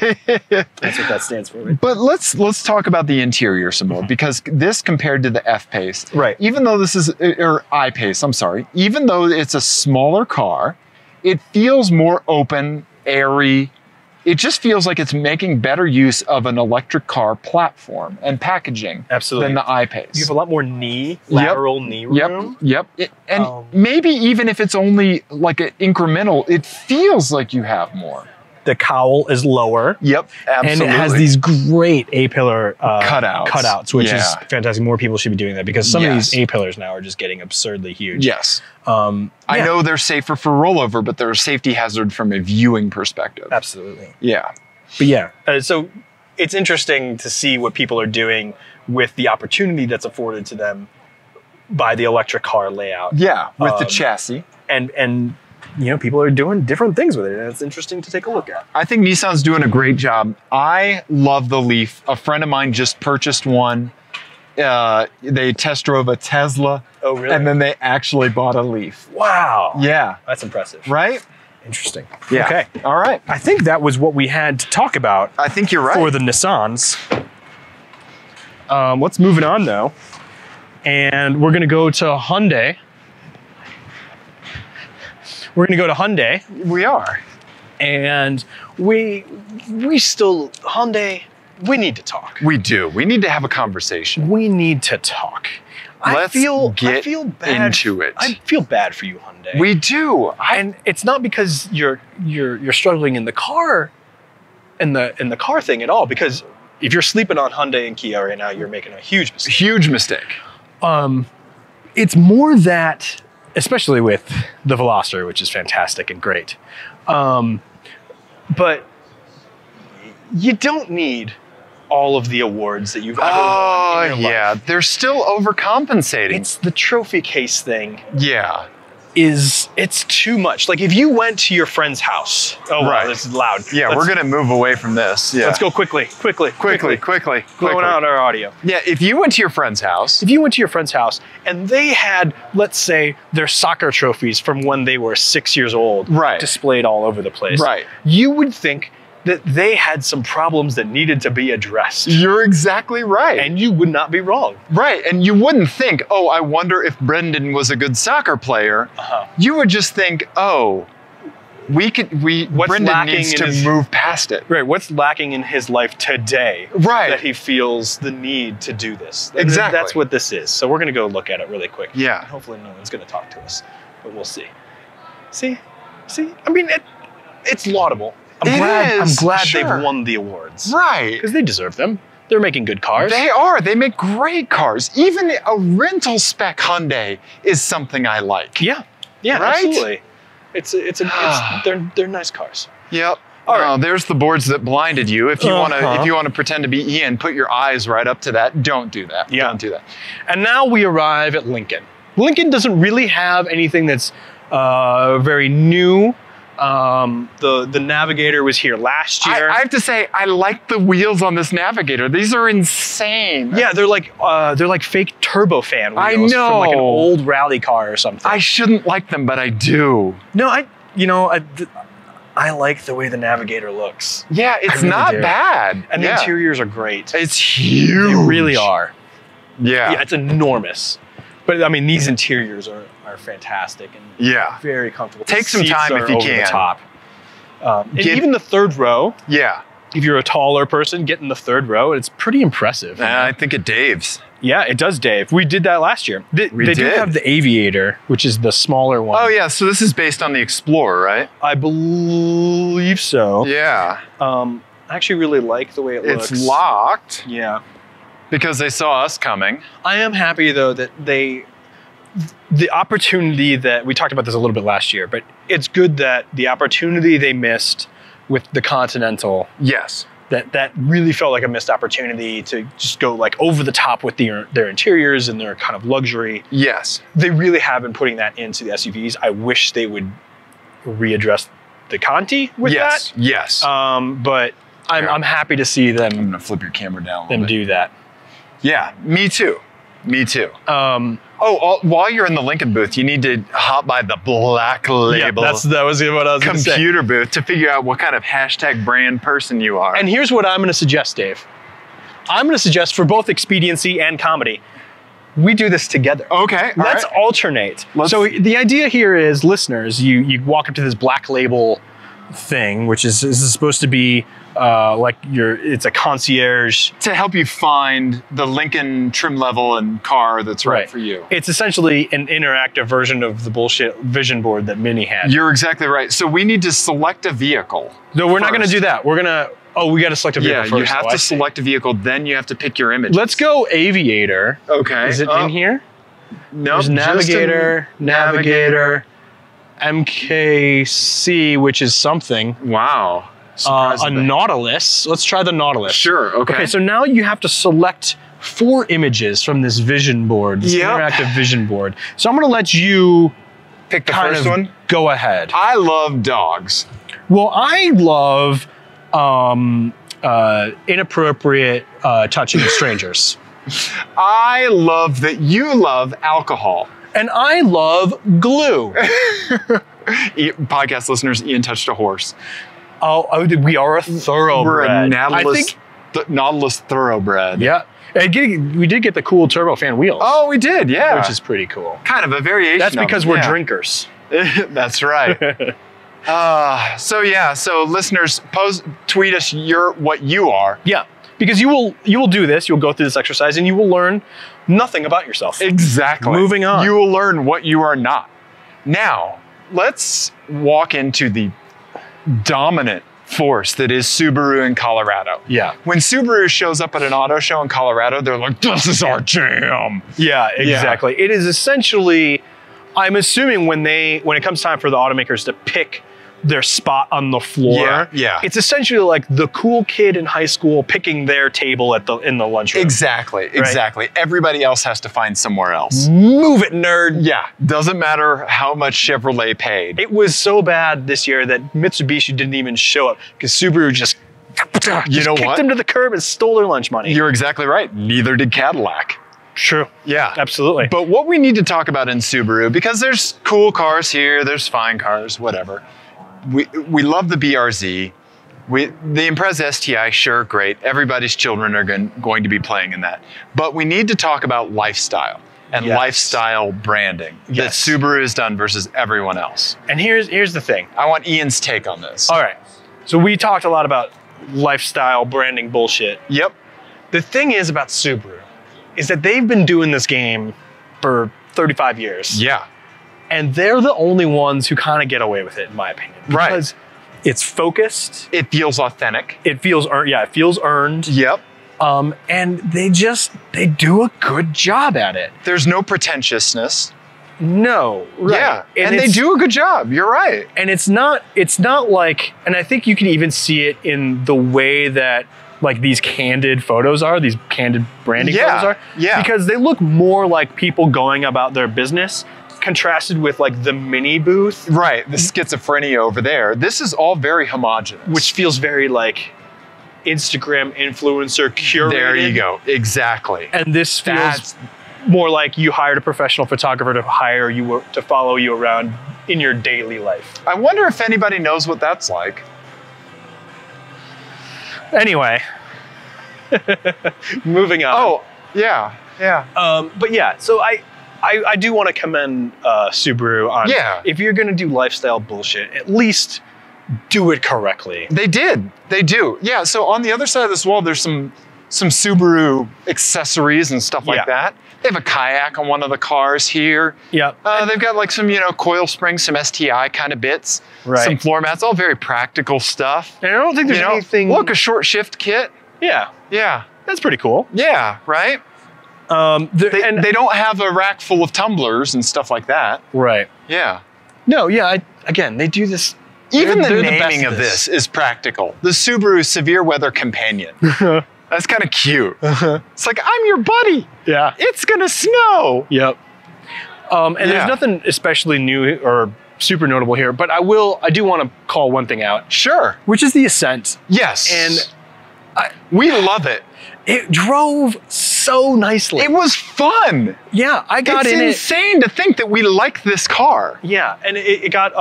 That's what that stands for. Right? But let's talk about the interior some more, because this compared to the F-Pace, right? Even though this is, or I-Pace, I'm sorry, even though it's a smaller car, it feels more open, airy. It just feels like it's making better use of an electric car platform and packaging than the I-Pace. You have a lot more lateral knee room. And maybe even if it's only like an incremental, it feels like you have more. The cowl is lower. Yep, absolutely. And it has these great A-pillar cutouts, which is fantastic. More people should be doing that, because some of these A-pillars now are just getting absurdly huge. Yes. I know they're safer for rollover, but they're a safety hazard from a viewing perspective. Absolutely. Yeah. But so it's interesting to see what people are doing with the opportunity that's afforded to them by the electric car layout. Yeah, with the chassis. And you know, people are doing different things with it, and it's interesting to take a look at. I think Nissan's doing a great job. I love the Leaf. A friend of mine just purchased one. They test drove a Tesla. Oh, really? And then they actually bought a Leaf. Wow. Yeah. That's impressive. Right? Interesting. Yeah. Okay. All right. I think that was what we had to talk about. I think you're right. For the Nissans. Let's move it on, though. And we're going to go to Hyundai. We're going to go to Hyundai. We are. And we still, Hyundai, we need to talk. We do. We need to have a conversation. We need to talk. I feel bad into it. I feel bad for you, Hyundai. We do. And it's not because you're struggling in the car, in the car thing at all. Because if you're sleeping on Hyundai and Kia right now, you're making a huge mistake. Huge mistake. It's more that, especially with the Veloster, which is fantastic and great. But you don't need all of the awards that you've ever won in your life. They're still overcompensating. It's the trophy case thing. Yeah. It's too much. Like if you went to your friend's house. Oh, wow, this is loud. Yeah, we're gonna move away from this. Yeah. Let's go quickly. Blowing out our audio. Yeah, if you went to your friend's house. If you went to your friend's house and they had, let's say, their soccer trophies from when they were 6 years old displayed all over the place. Right. You would think that they had some problems that needed to be addressed. You're exactly right. And you would not be wrong. Right, and you wouldn't think, oh, I wonder if Brendan was a good soccer player. You would just think, oh, Brendan needs to move past it. Right, what's lacking in his life today that he feels the need to do this? Exactly. That's what this is. So we're gonna go look at it really quick. Yeah. And hopefully no one's gonna talk to us, but we'll see. See, I mean, it's laudable. I'm glad they've won the awards. Right. Because they deserve them. They're making good cars. They are. They make great cars. Even a rental spec Hyundai is something I like. Yeah. Yeah, absolutely. They're nice cars. Yep. All right. There's the boards that blinded you. If you want to pretend to be Ian, put your eyes right up to that. Don't do that. Yeah. Don't do that. And now we arrive at Lincoln. Lincoln doesn't really have anything that's very new. The Navigator was here last year. I have to say, I like the wheels on this Navigator. These are insane. Yeah, they're like fake turbofan wheels. I know. From like an old rally car or something. I shouldn't like them, but I do. No, I like the way the Navigator looks. Yeah, it's not bad. And the interiors are great. It's huge. They really are. Yeah. Yeah, it's enormous. But I mean, these interiors are fantastic and very comfortable. Take some time if you can. The top. And even the third row. Yeah. If you're a taller person, get in the third row. It's pretty impressive. I think it daves. Yeah, it does dave. We did that last year. They do have the Aviator, which is the smaller one. Oh yeah, so this is based on the Explorer, right? I believe so. Yeah. I actually really like the way it looks. It's locked. Yeah. Because they saw us coming. I am happy though that the opportunity that, we talked about this a little bit last year, but it's good that the opportunity they missed with the Continental. Yes. that really felt like a missed opportunity to just go like over the top with their interiors and their kind of luxury. Yes. They really have been putting that into the SUVs. I wish they would readdress the Conti with that. Yes. But I'm happy to see them. I'm gonna flip your camera down. Them do that. Yeah, me too. Me too. While you're in the Lincoln booth, you need to hop by the Black Label. Yeah, that was what I was going to say. Computer booth to figure out what kind of hashtag brand person you are. And here's what I'm going to suggest, Dave. I'm going to suggest for both expediency and comedy, we do this together. Okay. Let's alternate. So the idea here is, listeners, you walk up to this Black Label thing, which is supposed to be like it's a concierge to help you find the Lincoln trim level and car that's right for you. It's essentially an interactive version of the bullshit vision board that Mini had. You're exactly right. So we need to select a vehicle. No, we're not going to do that. We're going to, we got to select a vehicle first. Yeah, you have to select a vehicle, then you have to pick your image. Let's go Aviator. Okay. Is it in here? No. There's Navigator, MKC, which is something. Wow. A Nautilus. Let's try the Nautilus. Sure, okay. Okay, so now you have to select 4 images from this vision board, this interactive vision board. So I'm going to let you pick the first one. Go ahead. I love dogs. Well, I love inappropriate touching of strangers. I love that you love alcohol. And I love glue. Podcast listeners, Ian touched a horse. Oh, we are a thoroughbred. We're a Nautilus thoroughbred. Yeah. We did get the cool turbofan wheels. Oh, we did, yeah. Which is pretty cool. Kind of a variation. That's because we're drinkers. That's right. So listeners, tweet us what you are. Yeah, because you will do this. You'll go through this exercise and you will learn nothing about yourself. Exactly. Moving on. You will learn what you are not. Now, let's walk into the dominant force that is Subaru in Colorado. Yeah. When Subaru shows up at an auto show in Colorado, they're like, this is our jam. Yeah, exactly. Yeah. It is essentially, I'm assuming when it comes time for the automakers to pick their spot on the floor, it's essentially like the cool kid in high school picking their table in the lunchroom. Exactly, exactly. Right? Everybody else has to find somewhere else. Move it, nerd. Yeah, doesn't matter how much Chevrolet paid. It was so bad this year that Mitsubishi didn't even show up because Subaru just kicked them to the curb and stole their lunch money. You're exactly right. Neither did Cadillac. True. Yeah. Absolutely. But what we need to talk about in Subaru, because there's cool cars here, there's fine cars, whatever. We love the BRZ. The Impreza STI, sure, great. Everybody's children are going to be playing in that. But we need to talk about lifestyle and lifestyle branding that Subaru has done versus everyone else. And here's the thing. I want Ian's take on this. All right. So we talked a lot about lifestyle branding bullshit. Yep. The thing is about Subaru is that they've been doing this game for 35 years. Yeah. And they're the only ones who kind of get away with it, in my opinion. Because it's focused. It feels authentic. It feels earned. Yeah, it feels earned. Yep. And they do a good job at it. There's no pretentiousness. No. Right. Yeah. And they do a good job. You're right. And it's not like, and I think you can even see it in the way that like these candid photos are, these candid branding photos are. Yeah. Because they look more like people going about their business, contrasted with like the mini booth. Right, the schizophrenia over there. This is all very homogenous. Which feels very like Instagram influencer curated. There you go, exactly. And this feels more like you hired a professional photographer to follow you around in your daily life. I wonder if anybody knows what that's like. Anyway, moving on. Oh, yeah. But yeah, so I do want to commend Subaru on if you're going to do lifestyle bullshit, at least do it correctly. They do. Yeah, so on the other side of this wall, there's some Subaru accessories and stuff like that. They have a kayak on one of the cars here. Yeah. They've got like some, coil springs, some STI kind of bits, some floor mats, all very practical stuff. And I don't think there's anything... Look, a short shift kit. Yeah. Yeah. That's pretty cool. Yeah, right? They don't have a rack full of tumblers and stuff like that. Right. Yeah. No, yeah, again, they do this Even the naming of this is practical. The Subaru Severe Weather Companion. That's kind of cute. It's like, I'm your buddy. Yeah. It's gonna snow. Yep. And there's nothing especially new or super notable here, but I do want to call one thing out. Sure. Which is the Ascent. Yes. And we love it. It drove so nicely. It was fun. Yeah, I got in it. It's insane to think that we like this car. Yeah, and it got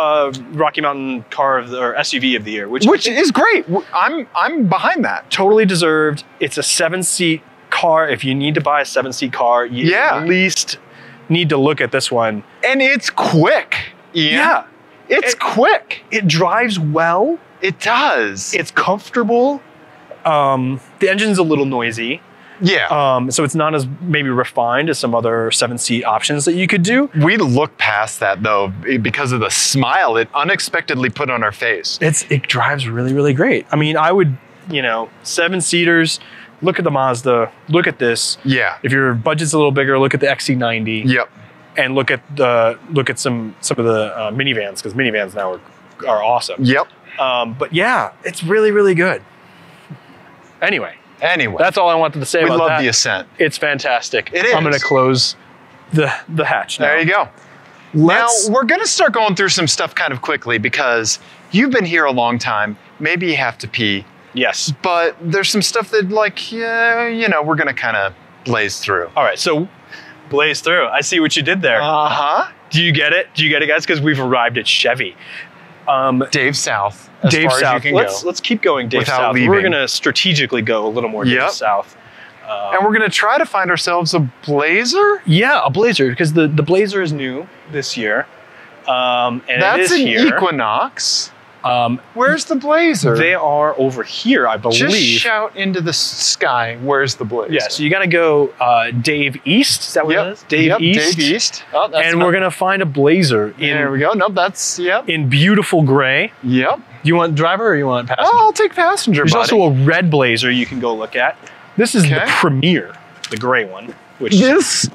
Rocky Mountain Car of the, or SUV of the Year, which is great. I'm behind that. Totally deserved. It's a 7-seat car. If you need to buy a 7-seat car, you at least need to look at this one. And it's quick. Yeah. It's quick. It drives well. It does. It's comfortable. The engine's a little noisy. Yeah. So it's not as maybe refined as some other 7-seat options that you could do. We look past that though because of the smile it unexpectedly put on our face. It drives really, really great. I mean, I would, 7-seaters, look at the Mazda, look at this. Yeah. If your budget's a little bigger, look at the XC90. Yep. And look at some of the minivans, because minivans now are awesome. Yep. But yeah, it's really, really good. Anyway, that's all I wanted to say about that. We love the Ascent. It's fantastic. It is. I'm going to close the hatch now. There you go. Now, we're going to start going through some stuff kind of quickly because you've been here a long time. Maybe you have to pee. Yes. But there's some stuff that we're going to kind of blaze through. All right, so blaze through. I see what you did there. Uh-huh. Do you get it? Do you get it, guys? Because we've arrived at Chevy. Dave South. Dave South. Let's keep going Dave South. Leaving. We're going to strategically go a little more Dave South. And we're going to try to find ourselves a Blazer? Yeah, a Blazer, because the Blazer is new this year. And that's an Equinox. Where's the Blazer? They are over here, I believe. Just shout into the sky, where's the Blazer? Yeah, so you got to go Dave East. Is that what it is? Dave East. Dave East. Oh, that's we're going to find a Blazer. There we go. Nope, that's, in beautiful gray. Yep. Do you want driver or you want passenger? Oh, I'll take passenger, There's also a red Blazer you can go look at. This is the Premier, the gray one, which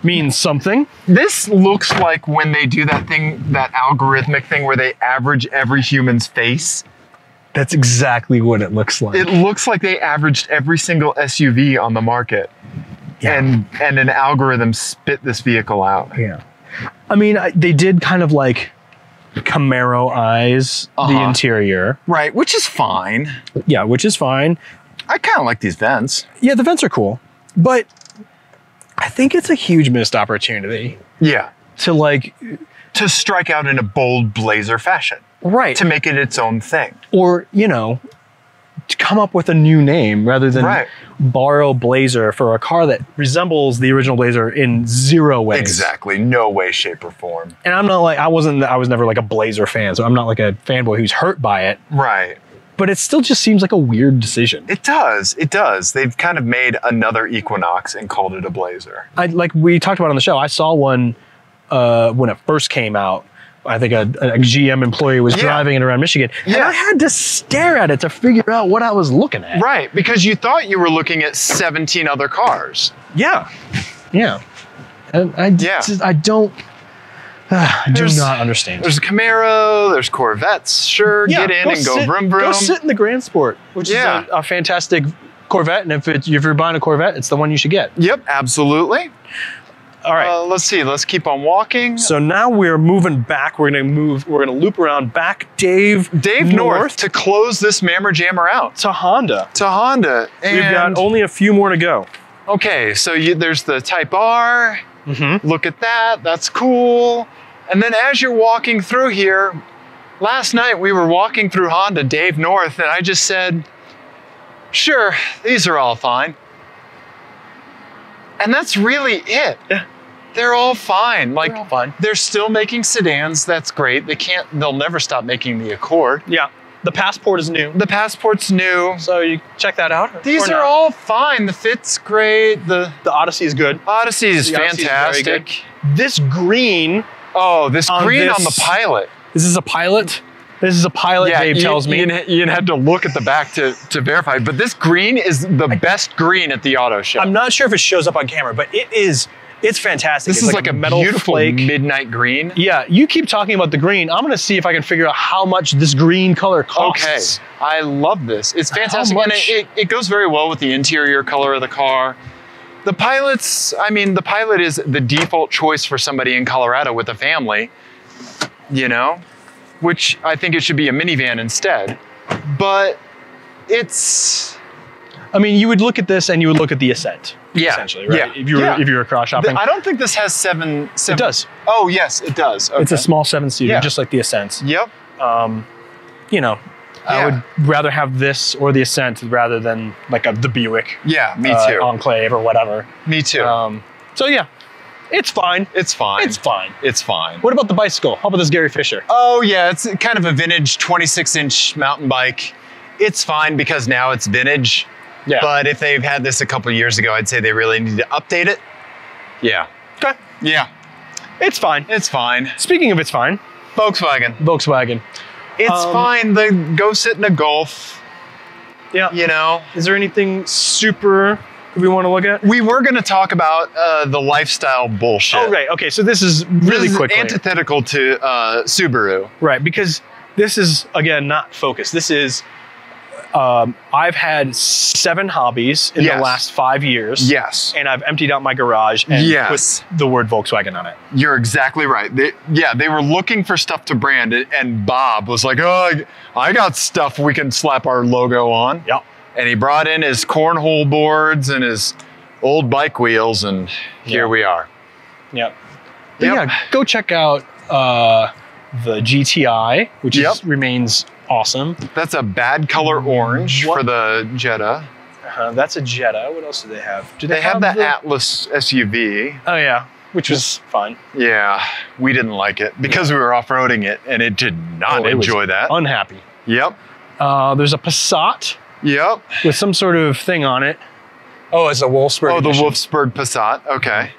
means something. This looks like when they do that thing, that algorithmic thing where they average every human's face. That's exactly what it looks like. It looks like they averaged every single SUV on the market. Yeah. And an algorithm spit this vehicle out. Yeah. I mean, they did kind of like Camaro-ize the interior. Right, which is fine. Yeah, which is fine. I kind of like these vents. Yeah, the vents are cool. But I think it's a huge missed opportunity. Yeah. To strike out in a bold Blazer fashion. Right. To make it its own thing. Or, to come up with a new name rather than borrow Blazer for a car that resembles the original Blazer in 0 ways. Exactly. No way, shape, or form. And I'm not like, I was never like a Blazer fan, so I'm not like a fanboy who's hurt by it. Right. But it still just seems like a weird decision. It does. It does. They've kind of made another Equinox and called it a Blazer. Like we talked about on the show, I saw one when it first came out. I think a GM employee was driving it around Michigan. And I had to stare at it to figure out what I was looking at. Right, because you thought you were looking at 17 other cars. Yeah. Yeah. And I do not understand. There's a Camaro, there's Corvettes. Sure, get in and go vroom vroom. Go sit in the Grand Sport, which is a fantastic Corvette. And if you're buying a Corvette, it's the one you should get. Yep, absolutely. All right. Let's see. Let's keep on walking. So now we're moving back. We're gonna loop around back Dave North to close this Mammer Jammer out. To Honda. And we've got only a few more to go. Okay, so there's the Type R. Look at that. That's cool. And then as you're walking through here, last night we were walking through Honda Dave North, and I just said, sure, these are all fine. And that's really it. Yeah. They're all fine. They're all fine. They're still making sedans. That's great. They'll never stop making the Accord. Yeah. The Passport is new. The Passport's new. So you check that out. These are all fine. The fit's great. The Odyssey is good. Odyssey is fantastic. Very good. This green. Oh, this green on the Pilot. This is a Pilot? This is a Pilot, Dave tells me. Ian had to look at the back to verify, but this green is the best green at the auto show. I'm not sure if it shows up on camera, but it is It's fantastic. This is like a metal beautiful flake. midnight green. Yeah, you keep talking about the green. I'm gonna see if I can figure out how much this green color costs. Okay, I love this. It's fantastic, and it goes very well with the interior color of the car. The Pilot's, I mean, the Pilot is the default choice for somebody in Colorado with a family, you know, which I think it should be a minivan instead. But it's... I mean, you would look at this and you would look at the Ascent, essentially, right? Yeah. If you were cross shopping. I don't think this has seven. It does. Oh, yes, it does. Okay. It's a small 7-seater, just like the Ascent. Yep. You know, I would rather have this or the Ascent rather than like the Buick. Yeah, me too. Enclave or whatever. Me too. So yeah, it's fine. It's fine. It's fine. It's fine. What about the bicycle? How about this Gary Fisher? Oh yeah, it's kind of a vintage 26-inch mountain bike. It's fine because now it's vintage. Yeah. But if they've had this a couple of years ago, I'd say they really need to update it. Yeah. Okay. Yeah. It's fine. It's fine. Speaking of it's fine. Volkswagen. It's fine. Go sit in a Golf. Yeah. You know? Is there anything super we want to look at? We were going to talk about the lifestyle bullshit. Oh, right. Okay. So this is really quickly antithetical to Subaru. Right. Because this is, again, not focused. This is... I've had 7 hobbies in the last 5 years. Yes. And I've emptied out my garage and put the word Volkswagen on it. You're exactly right. They were looking for stuff to brand it, and Bob was like, oh, I got stuff we can slap our logo on. Yep. And he brought in his cornhole boards and his old bike wheels, and here we are. Yep. But yeah, go check out the GTI, which remains awesome. That's a bad color orange for the Jetta. That's a Jetta. What else do they have? Do they have that Atlas SUV. Oh yeah, which was fun. Yeah, we didn't like it because we were off-roading it, and it did not enjoy that. Unhappy. Yep. There's a Passat. Yep. With some sort of thing on it. Oh, it's a Wolfsburg edition. The Wolfsburg Passat. Okay.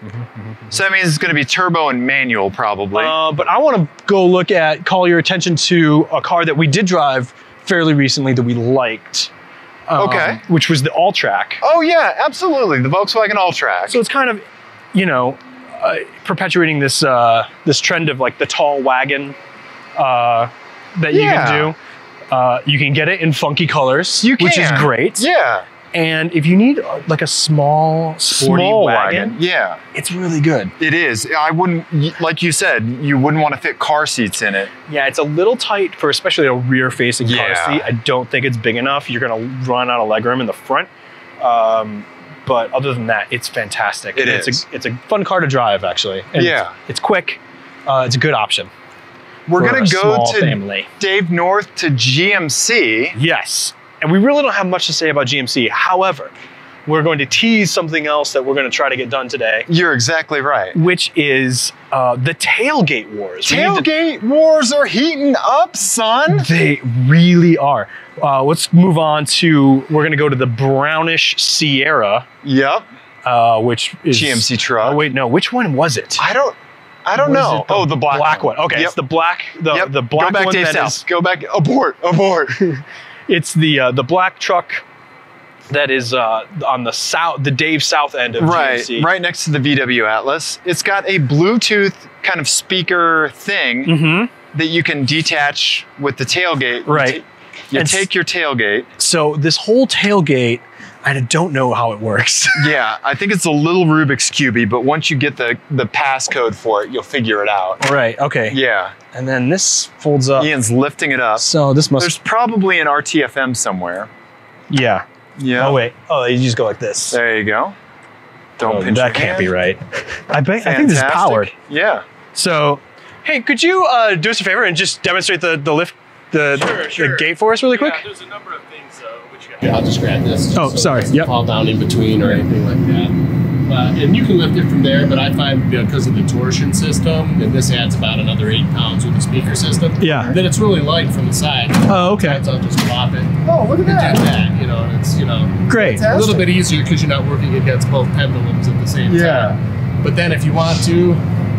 So that means it's going to be turbo and manual, probably. But I want to go call your attention to a car that we did drive fairly recently that we liked. Which was the All-Track. Oh yeah, absolutely. The Volkswagen All-Track. So it's kind of, you know, perpetuating this this trend of like the tall wagon that you can do. You can get it in funky colors, which is great. Yeah. And if you need like a small, sporty wagon, it's really good. It is. I wouldn't, like you said, you wouldn't want to fit car seats in it. Yeah, it's a little tight for especially a rear-facing car seat. I don't think it's big enough. You're going to run out of legroom in the front. But other than that, it's fantastic. It's a fun car to drive, actually. And it's quick. It's a good option. We're going to go to Dave North to GMC. Yes. And we really don't have much to say about GMC. However, we're going to tease something else that we're going to try to get done today. You're exactly right. Which is the tailgate wars. Tailgate wars are heating up, son. They really are. Let's move on to, we're going to go to the brownish Sierra. Yep. Which is GMC truck. Oh, wait, no. Which one was it? I don't know. The black one. Okay, it's the black, the black one. Go back, Dave South. Go back. Abort. It's the black truck that is on the Dave South end of GMC. Right next to the VW Atlas. It's got a Bluetooth kind of speaker thing that you can detach with the tailgate. Right. You take your tailgate. So this whole tailgate, I don't know how it works. Yeah, I think it's a little Rubik's Cube, but once you get the passcode for it, you'll figure it out. Right, okay. Yeah. And then this folds up. Ian's lifting it up. So this must... There's probably an RTFM somewhere. Yeah. Yeah. Oh, wait. Oh, you just go like this. There you go. Don't pinch that can't be right. I think this is powered. Yeah. So, hey, could you do us a favor and just demonstrate the lift, the gate for us really quick? Yeah, there's a number of things which you I'll just grab this. Oh, sorry. So fall down in between or anything like that. And you can lift it from there, but I find because of the torsion system, and this adds about another 8 pounds with the speaker system. Yeah. Then it's really light from the side. Oh, okay. So I'll just flop it. Oh, look at that. You know, and it's great. A little bit easier because you're not working against both pendulums at the same time. But then if you want to,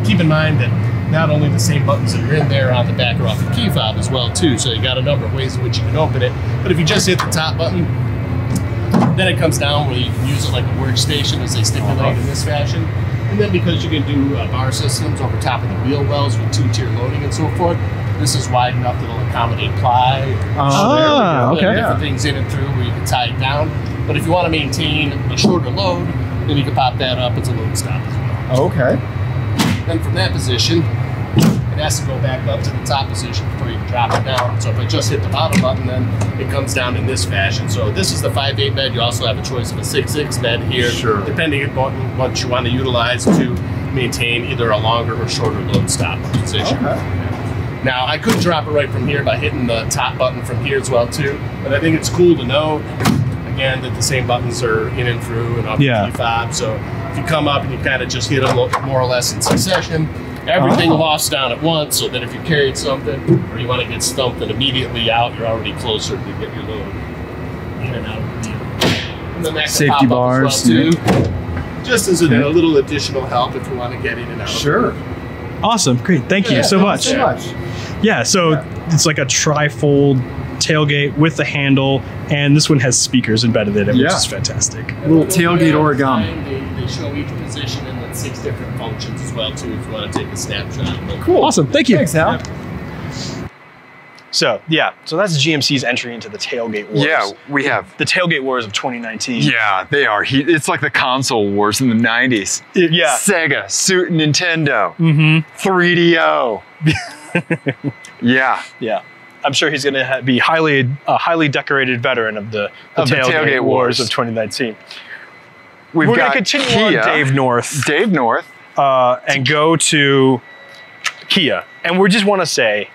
keep in mind that not only the same buttons that are in there on the back are off the key fob as well too. So you got a number of ways in which you can open it. But if you just hit the top button, Then it comes down where you can use it like a workstation as they stipulate in this fashion. And then because you can do bar systems over top of the wheel wells with 2-tier loading and so forth, this is wide enough that it'll accommodate ply. Okay. Different things in and through where you can tie it down. But if you want to maintain a shorter load, then you can pop that up. It's a load stop as well. Okay. Then from that position, it has to go back up to the top position before you can drop it down. So if I just hit the bottom button, then it comes down in this fashion. So this is the 5.8 bed. You also have a choice of a 6.6 bed here, depending on what you want to utilize to maintain either a longer or shorter load stop position. Now, I could drop it right from here by hitting the top button from here as well too, but I think it's cool to know, again, that the same buttons are in and through and off the key fob. So if you come up and you kind of just hit them more or less in succession, everything lofts down at once, so that if you carried something or you want to get stumped and immediately out, you're already closer to get your load in and out of the deal. And then that safety bars as well too, just as a little additional help if you want to get in and out. Sure. Awesome. Great. Thank you so much. Yeah, so it's like a tri-fold tailgate with the handle, and this one has speakers embedded in it, which is fantastic. Little tailgate origami. They show each position and then 6 different functions as well too if you want to take a snapshot. Cool. Awesome. Thank you. Thanks, Al. So that's GMC's entry into the tailgate wars. Yeah, we have the tailgate wars of 2019. Yeah, they are. It's like the console wars in the 90s. Yeah. Sega, Nintendo, 3DO. Yeah. I'm sure he's going to be highly decorated veteran of the tailgate wars of 2019. We're going to continue on Dave North. And go to Kia. And we just want to say,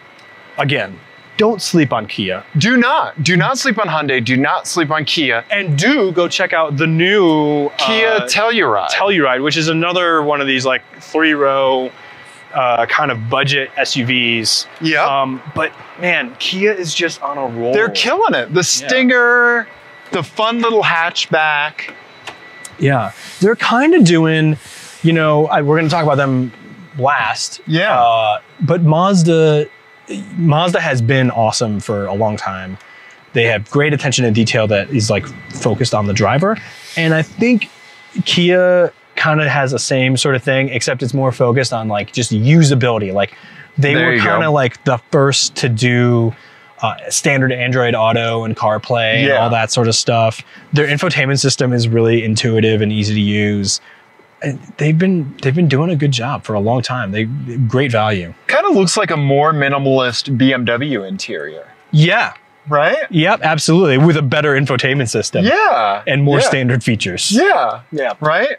again, don't sleep on Kia. Do not sleep on Hyundai. Do not sleep on Kia. And do go check out the new Kia Telluride, which is another one of these like 3-row kind of budget SUVs. Yeah. But man, Kia is just on a roll. They're killing it. The Stinger, the fun little hatchback. Yeah. They're kind of doing, we're going to talk about them last. Yeah. But Mazda has been awesome for a long time. They have great attention to detail that is like focused on the driver. And I think Kia kind of has the same sort of thing, except it's more focused on like just usability. Like they were kind of like the first to do standard Android Auto and CarPlay and all that sort of stuff. Their infotainment system is really intuitive and easy to use. They've been doing a good job for a long time. Great value. Kind of looks like a more minimalist BMW interior. Yeah. Right? Yep, absolutely. With a better infotainment system. Yeah. And more standard features. Yeah. Yeah. Right?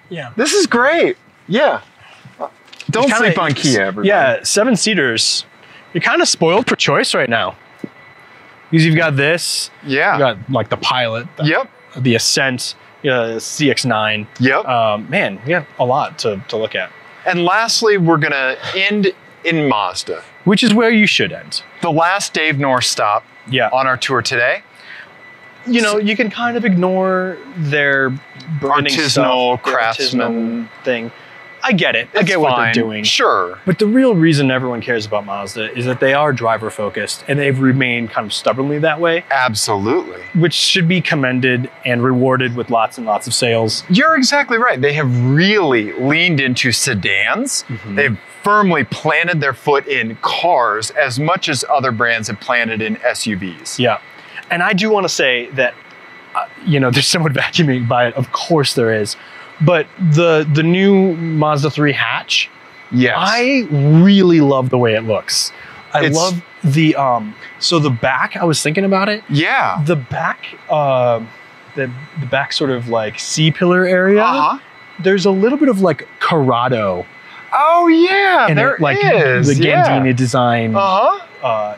Yeah. This is great. Yeah. Don't sleep on Kia, everybody. Yeah, 7-seaters. You're kind of spoiled for choice right now. Because you've got this. Yeah. You've got like the Pilot. The Ascent. CX-9. Yep. Man, we have a lot to look at. And lastly, we're going to end in Mazda. Which is where you should end. The last Dave North stop on our tour today. You can kind of ignore their artisanal craftsman thing. I get it. I get what they're doing. Sure. But the real reason everyone cares about Mazda is that they are driver focused and they've remained kind of stubbornly that way. Absolutely. Which should be commended and rewarded with lots and lots of sales. You're exactly right. They have really leaned into sedans. They've firmly planted their foot in cars as much as other brands have planted in SUVs. Yeah. And I do want to say that, there's someone vacuuming by it. Of course there is. But the new Mazda 3 hatch, I really love the way it looks. I love the so the back. I was thinking about it. Yeah. The back, the back sort of like C-pillar area. There's a little bit of like Corrado. Oh yeah, there is. Like the Gandini design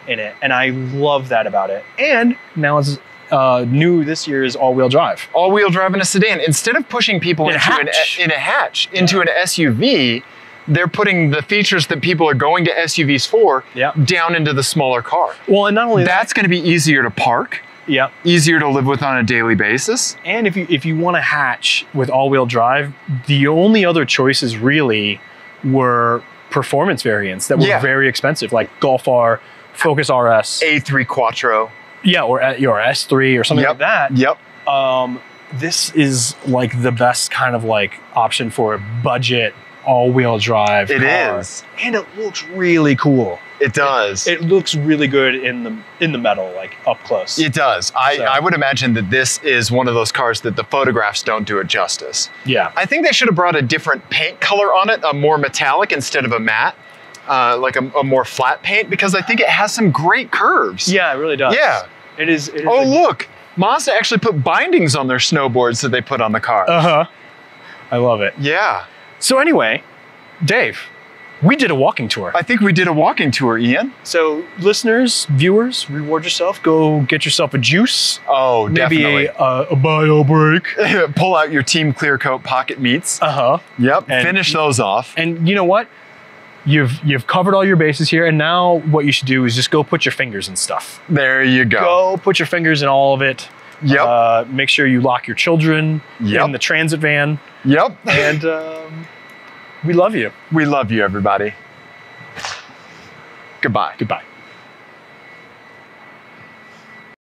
in it, and I love that about it. And now it's new this year is all-wheel drive. All-wheel drive in a sedan. Instead of pushing people into an SUV, they're putting the features that people are going to SUVs for down into the smaller car. Well, and not only that's going to be easier to park. Yeah. Easier to live with on a daily basis. And if you want a hatch with all-wheel drive, the only other choices really were performance variants that were very expensive, like Golf R, Focus RS, A3 Quattro. Yeah, or S3 or something like that. Yep. This is like the best kind of like option for a budget all-wheel drive car. It is. And it looks really cool. It does. It looks really good in the metal, like up close. It does. I would imagine that this is one of those cars that the photographs don't do it justice. Yeah. I think they should have brought a different paint color on it, a more metallic instead of a matte, like a more flat paint, because I think it has some great curves. Yeah, it really does. Yeah. It is oh, look. Mazda actually put bindings on their snowboards that they put on the car. Uh-huh. I love it. Yeah. So anyway, Dave, we did a walking tour. I think we did a walking tour, Ian. So listeners, viewers, reward yourself. Go get yourself a juice. Oh, maybe definitely. a bio break. Pull out your TeamClearCoat pocket meats. Uh-huh. Yep, and finish those off. And you know what? You've covered all your bases here, and now what you should do is just go put your fingers in stuff. There you go. Go put your fingers in all of it. Yep. Make sure you lock your children in the transit van. Yep. And we love you. We love you, everybody. Goodbye. Goodbye.